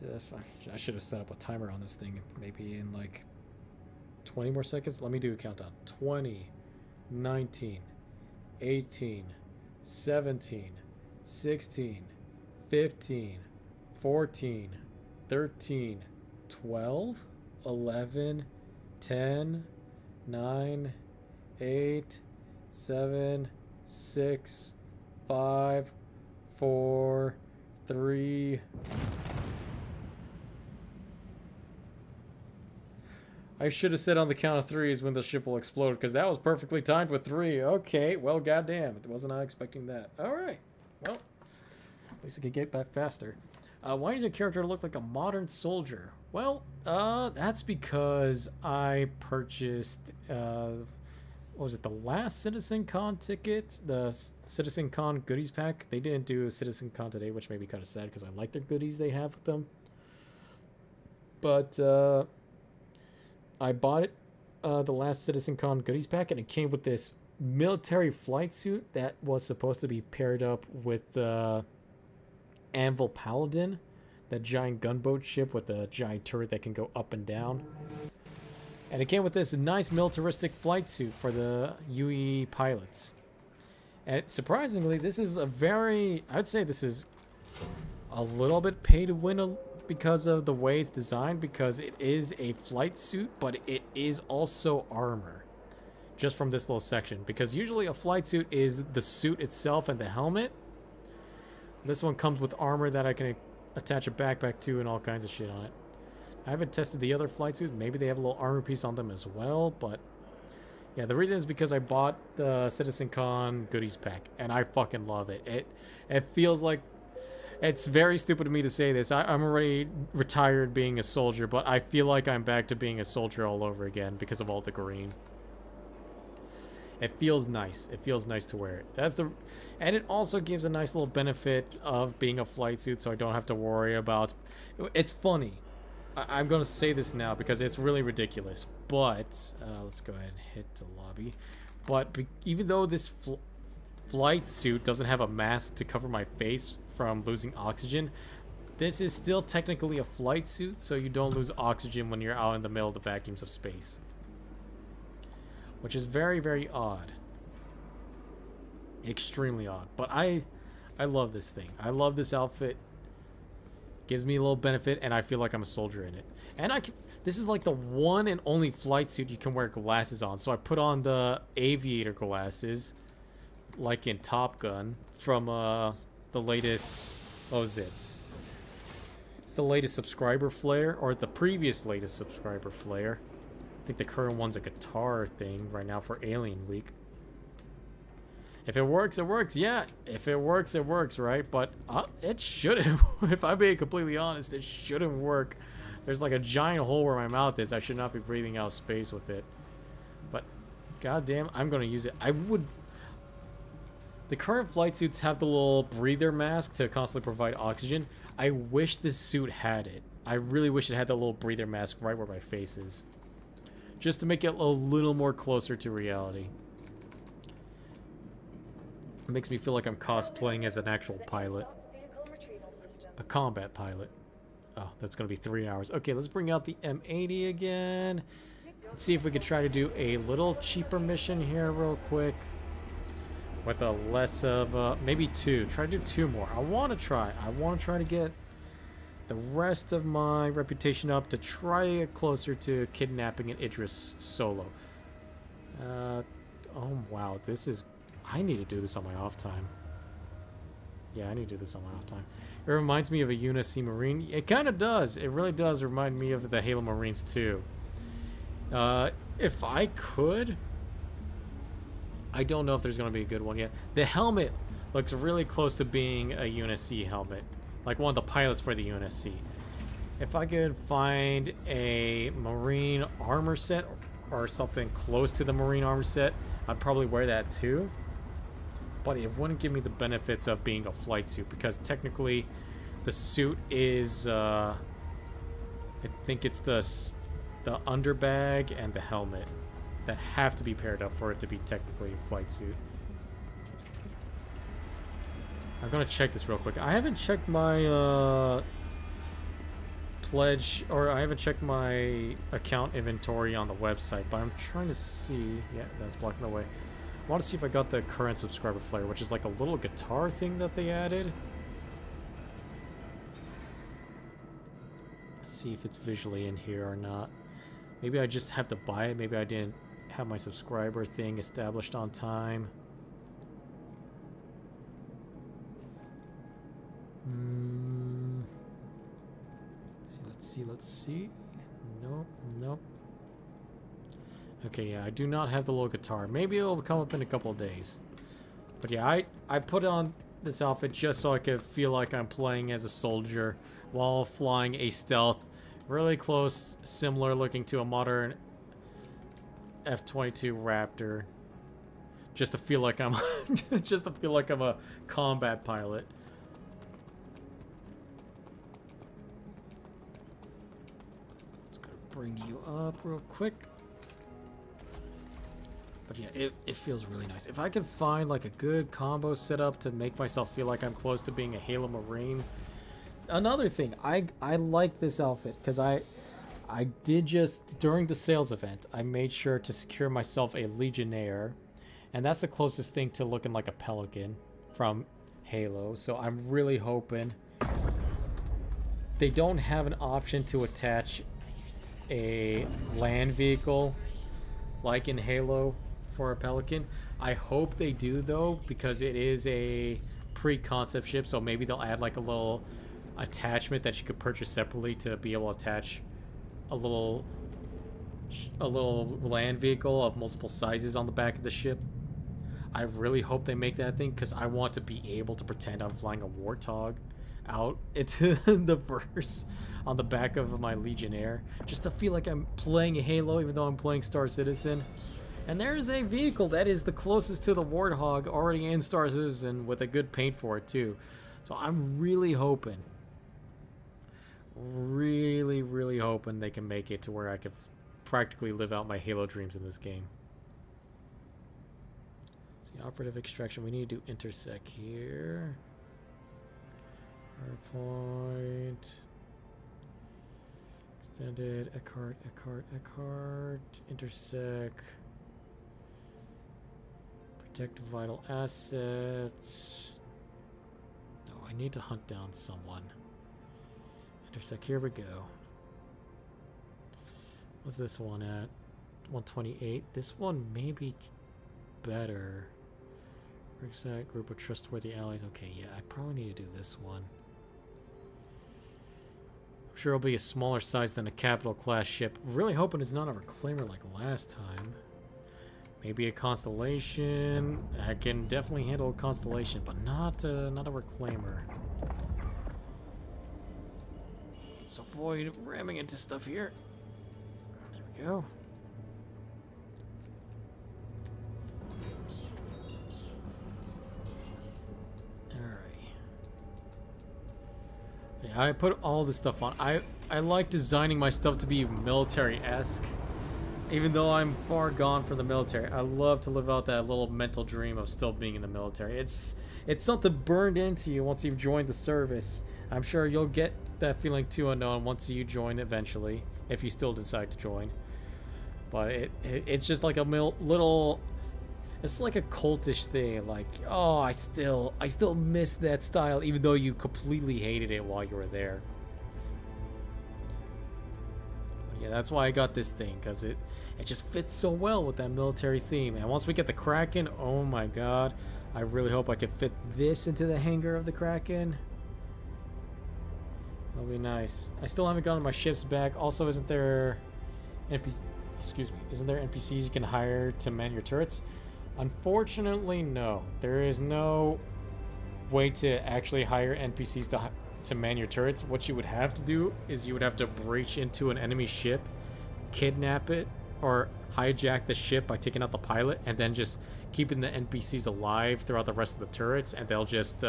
Yeah, that's fine. I should have set up a timer on this thing, maybe in like 20 more seconds. Let me do a countdown. 20, 19, 18, 17, 16, 15, 14, 13, 12, 11, 10, 9, 8, 7, 6, 5, 4, 3. I should have said on the count of 3 is when the ship will explode, because that was perfectly timed with 3. Okay, well, goddamn. Wasn't I expecting that. Alright. Well, at least I could get back faster. Why does your character look like a modern soldier? Well, that's because I purchased, what was it, the last CitizenCon ticket? The CitizenCon goodies pack. They didn't do a CitizenCon today, which made me kind of sad, because I like their goodies they have with them. But, I bought it, the last CitizenCon goodies pack, and it came with this military flight suit that was supposed to be paired up with the Anvil Paladin, that giant gunboat ship with a giant turret that can go up and down. And it came with this nice militaristic flight suit for the UE pilots. And surprisingly, this is a very, I'd say this is a little bit pay to win because of the way it's designed, because it is a flight suit, but it is also armor. Just from this little section, because usually a flight suit is the suit itself and the helmet. This one comes with armor that I can attach a backpack to and all kinds of shit on it. I haven't tested the other flight suits. Maybe they have a little armor piece on them as well, but yeah, the reason is because I bought the CitizenCon goodies pack, and I fucking love it. It feels like, it's very stupid of me to say this. I'm already retired being a soldier, but I feel like I'm back to being a soldier all over again because of all the green. It feels nice. It feels nice to wear it. And it also gives a nice little benefit of being a flight suit, so I don't have to worry about. It's funny. I'm going to say this now because it's really ridiculous. But let's go ahead and hit the lobby. But even though this flight suit doesn't have a mask to cover my face from losing oxygen, this is still technically a flight suit, so you don't lose oxygen when you're out in the middle of the vacuums of space, which is very, very odd. Extremely odd. But I love this thing. I love this outfit. Gives me a little benefit, and I feel like I'm a soldier in it. And this is like the one and only flight suit you can wear glasses on. So I put on the aviator glasses, like in Top Gun, from the latest, what was it? It's the latest subscriber flare, or the previous latest subscriber flare. I think the current one's a guitar thing right now for Alien Week. If it works, it works. Yeah, if it works, it works, right? But it shouldn't. If I'm being completely honest, it shouldn't work. There's like a giant hole where my mouth is. I should not be breathing out space with it. But goddamn, I'm gonna use it. I would. The current flight suits have the little breather mask to constantly provide oxygen. I wish this suit had it. I really wish it had the little breather mask right where my face is, just to make it a little more closer to reality. It makes me feel like I'm cosplaying as an actual pilot. A combat pilot. Oh, that's going to be 3 hours. Okay, let's bring out the M80 again. Let's see if we could try to do a little cheaper mission here real quick. With a less of, maybe 2. Try to do 2 more. I want to try to get the rest of my reputation up to try to get closer to kidnapping an Idris solo. Oh, wow. This is... I need to do this on my off time. Yeah, I need to do this on my off time. It reminds me of a UNSC Marine. It kind of does. It really does remind me of the Halo Marines too. If I could... I don't know if there's going to be a good one yet. The helmet looks really close to being a UNSC helmet. Like one of the pilots for the UNSC. If I could find a Marine armor set or something close to the Marine armor set, I'd probably wear that too. But it wouldn't give me the benefits of being a flight suit, because technically the suit is I think it's the underbag and the helmet that have to be paired up for it to be technically a flight suit. I'm gonna check this real quick. I haven't checked my pledge, or I haven't checked my account inventory on the website, but I'm trying to see. Yeah, that's blocking the way. I want to see if I got the current subscriber flare, which is like a little guitar thing that they added. Let's see if it's visually in here or not. Maybe I just have to buy it. Maybe I didn't have my subscriber thing established on time. Let's see. Nope. Okay, yeah, I do not have the little guitar. Maybe it'll come up in a couple of days. But yeah, I put on this outfit just so I could feel like I'm playing as a soldier while flying a stealth, really close, similar looking to a modern F-22 Raptor. Just to feel like I'm a combat pilot. Just gonna bring you up real quick. But yeah, it feels really nice. If I could find like a good combo setup to make myself feel like I'm close to being a Halo Marine. Another thing, I like this outfit because I did just, during the sales event, I made sure to secure myself a Legionnaire. And that's the closest thing to looking like a Pelican from Halo. So I'm really hoping they don't have an option to attach a land vehicle like in Halo for a Pelican. I hope they do though, because it is a pre-concept ship, so maybe they'll add like a little attachment that you could purchase separately to be able to attach a little land vehicle of multiple sizes on the back of the ship. I really hope they make that thing, because I want to be able to pretend I'm flying a Warthog out into the verse on the back of my Legionnaire, just to feel like I'm playing a Halo even though I'm playing Star Citizen. And there's a vehicle that is the closest to the Warthog already in Star Citizen with a good paint for it too. So I'm really hoping, really hoping they can make it to where I can practically live out my Halo dreams in this game. See, operative extraction, we need to do intersect here. Point. Extended, Eckhart, intersect. Protect vital assets. No, I need to hunt down someone. Intersect, here we go. What's this one at? 128. This one may be better. Exact group of trustworthy allies. Okay, yeah, I probably need to do this one. sure it'll be a smaller size than a capital class ship. Really hoping it's not a reclaimer like last time. Maybe a constellation. I can definitely handle a constellation, but not a reclaimer. Let's avoid ramming into stuff here. There we go. Yeah, I put all this stuff on. I like designing my stuff to be military-esque. Even though I'm far gone from the military, I love to live out that little mental dream of still being in the military. It's something burned into you once you've joined the service. I'm sure you'll get that feeling too, Unknown, once you join eventually, if you still decide to join. But it's just like a little... It's like a cultish thing, like, oh, I still miss that style, even though you completely hated it while you were there. But yeah, that's why I got this thing, because it just fits so well with that military theme. And once we get the Kraken, oh my god, I really hope I can fit this into the hangar of the Kraken. That'll be nice. I still haven't gotten my ships back. Also, isn't there NPCs you can hire to man your turrets? Unfortunately, no. There is no way to actually hire NPCs to man your turrets. What you would have to do is you would have to breach into an enemy ship, kidnap it, or hijack the ship by taking out the pilot, and then just keeping the NPCs alive throughout the rest of the turrets, and they'll just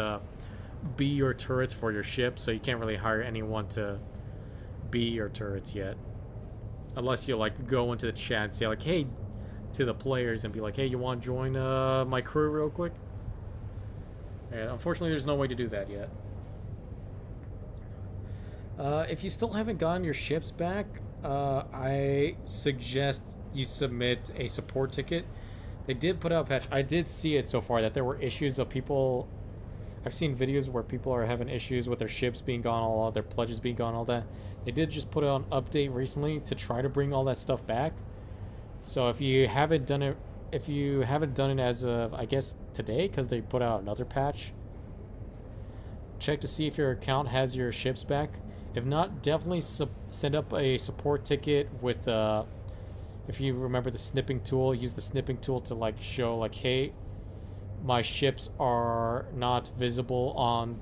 be your turrets for your ship, so you can't really hire anyone to be your turrets yet. Unless you, like, go into the chat and say, like, hey, to the players and be like, hey, you want to join my crew real quick? And unfortunately, there's no way to do that yet. If you still haven't gotten your ships back, I suggest you submit a support ticket. They did put out a patch. I did see it so far that there were issues of people... I've seen videos where people are having issues with their ships being gone, all their pledges being gone, all that. They did just put out an update recently to try to bring all that stuff back. So if you haven't done it, as of, I guess, today, because they put out another patch, check to see if your account has your ships back. If not, definitely send up a support ticket with, if you remember the snipping tool, use the snipping tool to, like, show, like, hey, my ships are not visible on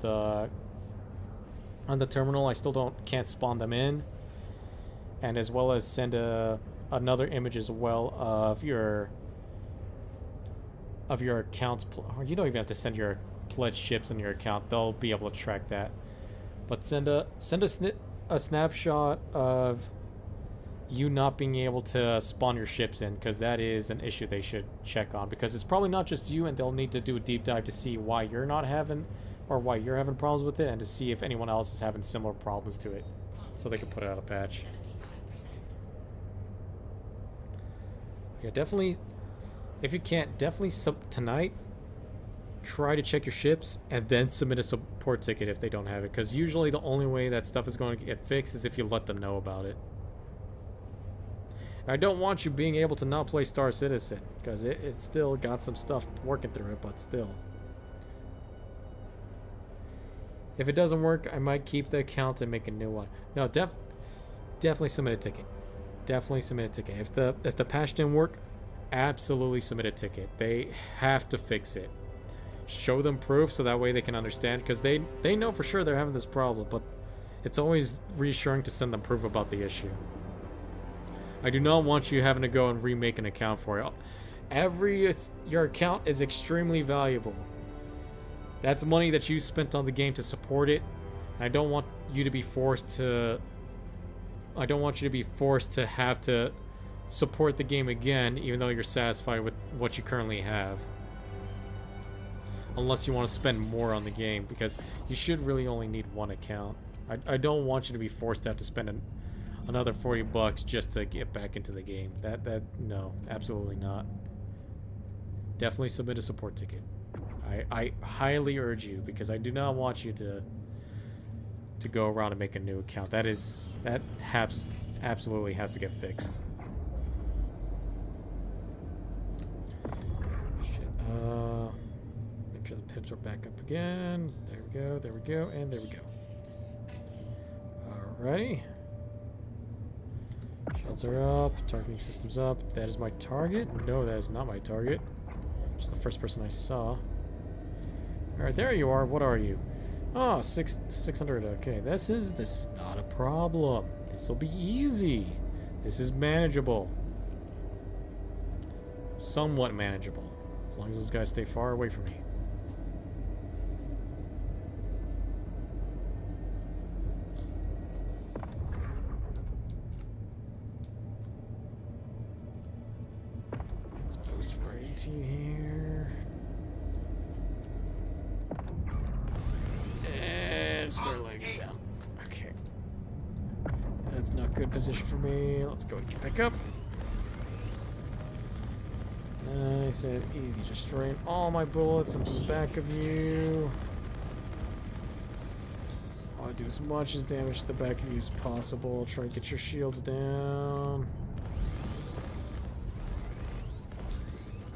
the terminal. I still can't spawn them in. And as well as send another image as well of your accounts. You don't even have to send your pledged ships in your account. They'll be able to track that. But send a snapshot of you not being able to spawn your ships in, because that is an issue they should check on, because it's probably not just you, and they'll need to do a deep dive to see why you're not having, or why you're having problems with it, and to see if anyone else is having similar problems to it, so they can put out a patch. Yeah, definitely, if you can't, definitely tonight, try to check your ships and then submit a support ticket if they don't have it, because usually the only way that stuff is going to get fixed is if you let them know about it. And I don't want you being able to not play Star Citizen, because it's still got some stuff working through it, but still. If it doesn't work, I might keep the account and make a new one. No, definitely submit a ticket. Definitely submit a ticket. If the patch didn't work, absolutely submit a ticket. They have to fix it. Show them proof so that way they can understand, because they know for sure they're having this problem, but it's always reassuring to send them proof about the issue. I do not want you having to go and remake an account for it. Your account is extremely valuable. That's money that you spent on the game to support it. I don't want you to be forced to have to support the game again, even though you're satisfied with what you currently have. Unless you want to spend more on the game, because you should really only need one account. I don't want you to be forced to have to spend another $40 just to get back into the game. No, absolutely not. Definitely submit a support ticket. I highly urge you, because I do not want you to go around and make a new account. That absolutely has to get fixed. Shit. Make sure the pips are back up again. There we go, and there we go. Ready? Shields are up. Targeting system's up. That is my target. No, that is not my target. Just the first person I saw. Alright, there you are. What are you? Oh, 600. Okay, this is not a problem. This will be easy. This is manageable. Somewhat manageable. As long as those guys stay far away from me. Let's boost right to here. And start laying it down. Okay. That's not good position for me. Let's go and get back up. Nice and easy. Just drain all my bullets into the back of you. I want to do as much as damage to the back of you as possible. Try to get your shields down.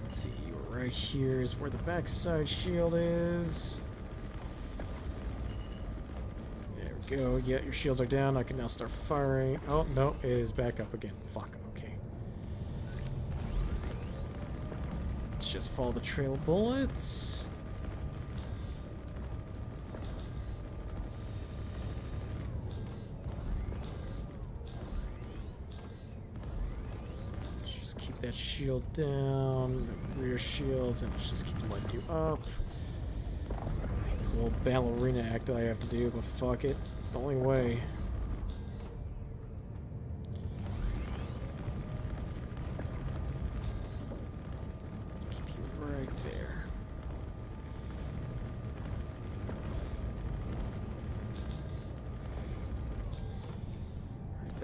Let's see. Right here is where the backside shield is. There we go. Yeah, your shields are down. I can now start firing. Oh, no. It is back up again. Fuck. Okay. Just follow the trail of bullets. Just keep that shield down, rear shields, and just keep lighting you up. This little ballerina act that I have to do, but fuck it. It's the only way.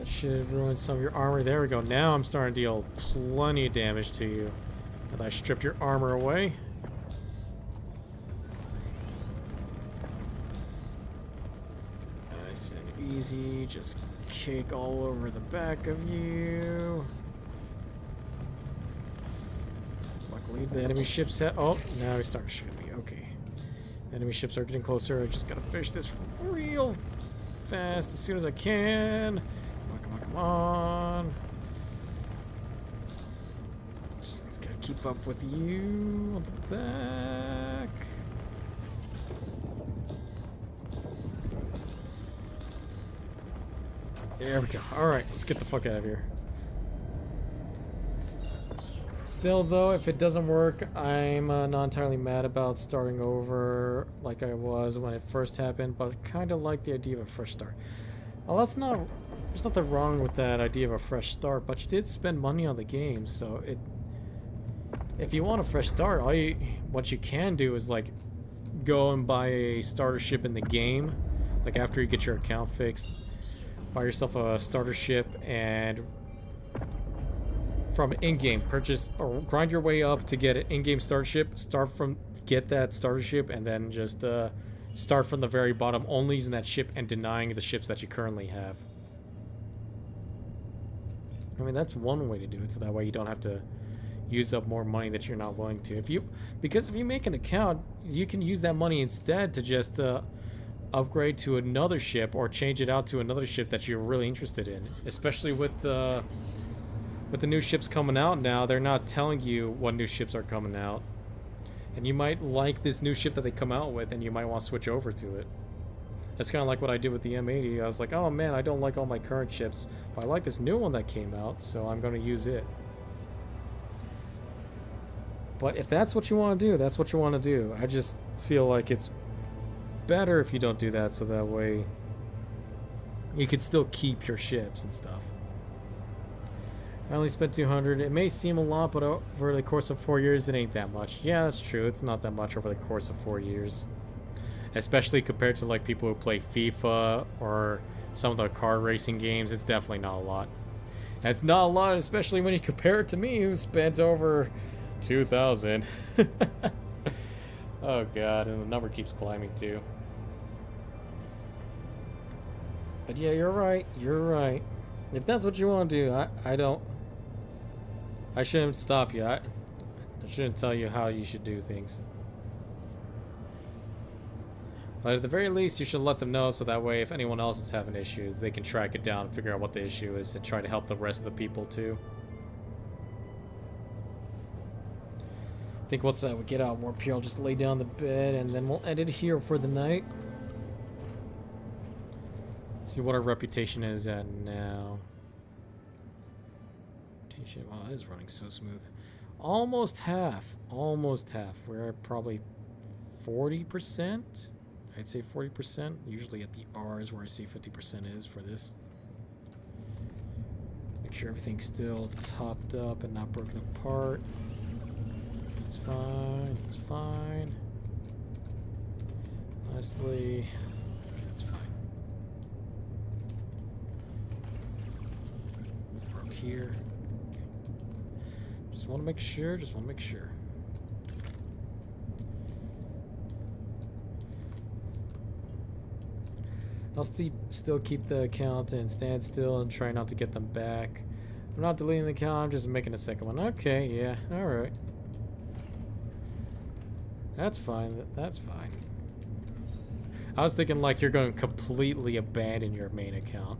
Should ruin some of your armor. There we go. Now I'm starting to deal plenty of damage to you. As I strip your armor away. Nice and easy. Just cake all over the back of you. Luckily the enemy ships have... Oh, now he's starting to shoot me. Okay. Enemy ships are getting closer. I just gotta finish this real fast as soon as I can. Come on. Just gotta keep up with you on the back. There we go. Alright, let's get the fuck out of here. Still, though, if it doesn't work, I'm not entirely mad about starting over like I was when it first happened, but I kind of like the idea of a fresh start. Well, that's not... There's nothing wrong with that idea of a fresh start, but you did spend money on the game, so if you want a fresh start, what you can do is like go and buy a starter ship in the game, like after you get your account fixed, buy yourself a starter ship and from in-game purchase or grind your way up to get an in-game starter ship. Get that starter ship and then just start from the very bottom, only using that ship and denying the ships that you currently have. I mean, that's one way to do it, so that way you don't have to use up more money that you're not willing to. Because if you make an account, you can use that money instead to just upgrade to another ship or change it out to another ship that you're really interested in. Especially with the new ships coming out now, they're not telling you what new ships are coming out. And you might like this new ship that they come out with, and you might want to switch over to it. That's kind of like what I did with the M80. I was like, oh man, I don't like all my current ships, but I like this new one that came out, so I'm going to use it. But if that's what you want to do, that's what you want to do. I just feel like it's better if you don't do that, so that way you can still keep your ships and stuff. I only spent 200. It may seem a lot, but over the course of 4 years, it ain't that much. Yeah, that's true. It's not that much over the course of 4 years. Especially compared to like people who play FIFA or some of the car racing games, it's definitely not a lot. And it's not a lot, especially when you compare it to me, who spent over 2,000. Oh god, and the number keeps climbing too. But yeah, you're right. You're right. If that's what you want to do, I shouldn't stop you. I shouldn't tell you how you should do things. But at the very least, you should let them know so that way if anyone else is having issues, they can track it down, figure out what the issue is, and try to help the rest of the people too. I think once we get out more here, I'll just lay down the bed and then we'll end it here for the night. See what our reputation is at now. Wow, that is running so smooth. Almost half. Almost half. We're at probably 40%. I'd say 40%. Usually at the R's where I see 50% is for this. Make sure everything's still topped up and not broken apart. It's fine. It's fine. Honestly, it's fine. Over up here. Okay. Just want to make sure. Just want to make sure. I'll still keep the account and stand still and try not to get them back. I'm not deleting the account, I'm just making a second one. Okay, yeah, alright. That's fine, that's fine. I was thinking like you're going to completely abandon your main account.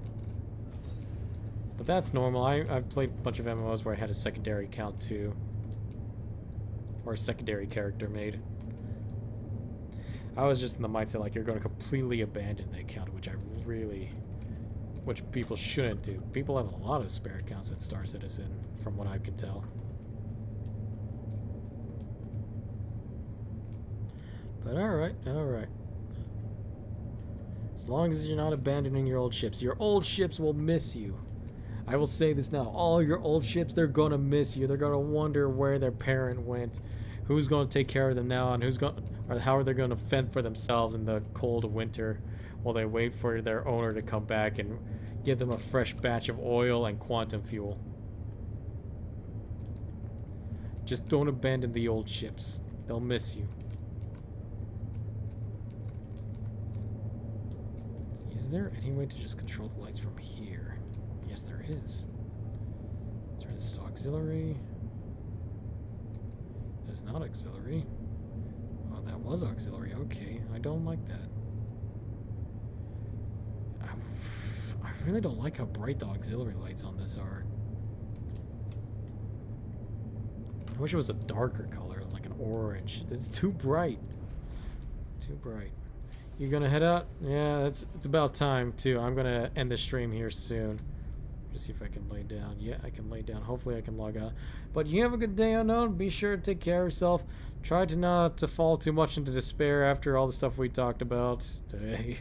But that's normal. I've played a bunch of MMOs where I had a secondary account too. Or a secondary character made. I was just in the mindset like you're going to completely abandon the account, which people shouldn't do. People have a lot of spare accounts at Star Citizen, from what I can tell. But alright, alright. As long as you're not abandoning your old ships. Your old ships will miss you. I will say this now. All your old ships, they're going to miss you. They're going to wonder where their parent went. Who's going to take care of them now, and how are they going to fend for themselves in the cold winter while they wait for their owner to come back and give them a fresh batch of oil and quantum fuel. Just don't abandon the old ships. They'll miss you. Is there any way to just control the lights from here? Yes, there is. Is there this auxiliary? It's not auxiliary. Oh, that was auxiliary. Okay, I don't like that. I really don't like how bright the auxiliary lights on this are. I wish it was a darker color, like an orange. It's too bright. Too bright. You gonna head out? Yeah, it's about time too. I'm gonna end the stream here soon. Just see if I can lay down. Yeah, I can lay down. Hopefully I can log out. But you have a good day, Unknown. Be sure to take care of yourself. Try to not to fall too much into despair after all the stuff we talked about today.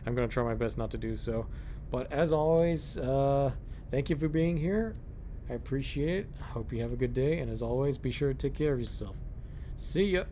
I'm gonna try my best not to do so. But as always, thank you for being here. I appreciate it. I hope you have a good day. And as always, be sure to take care of yourself. See ya.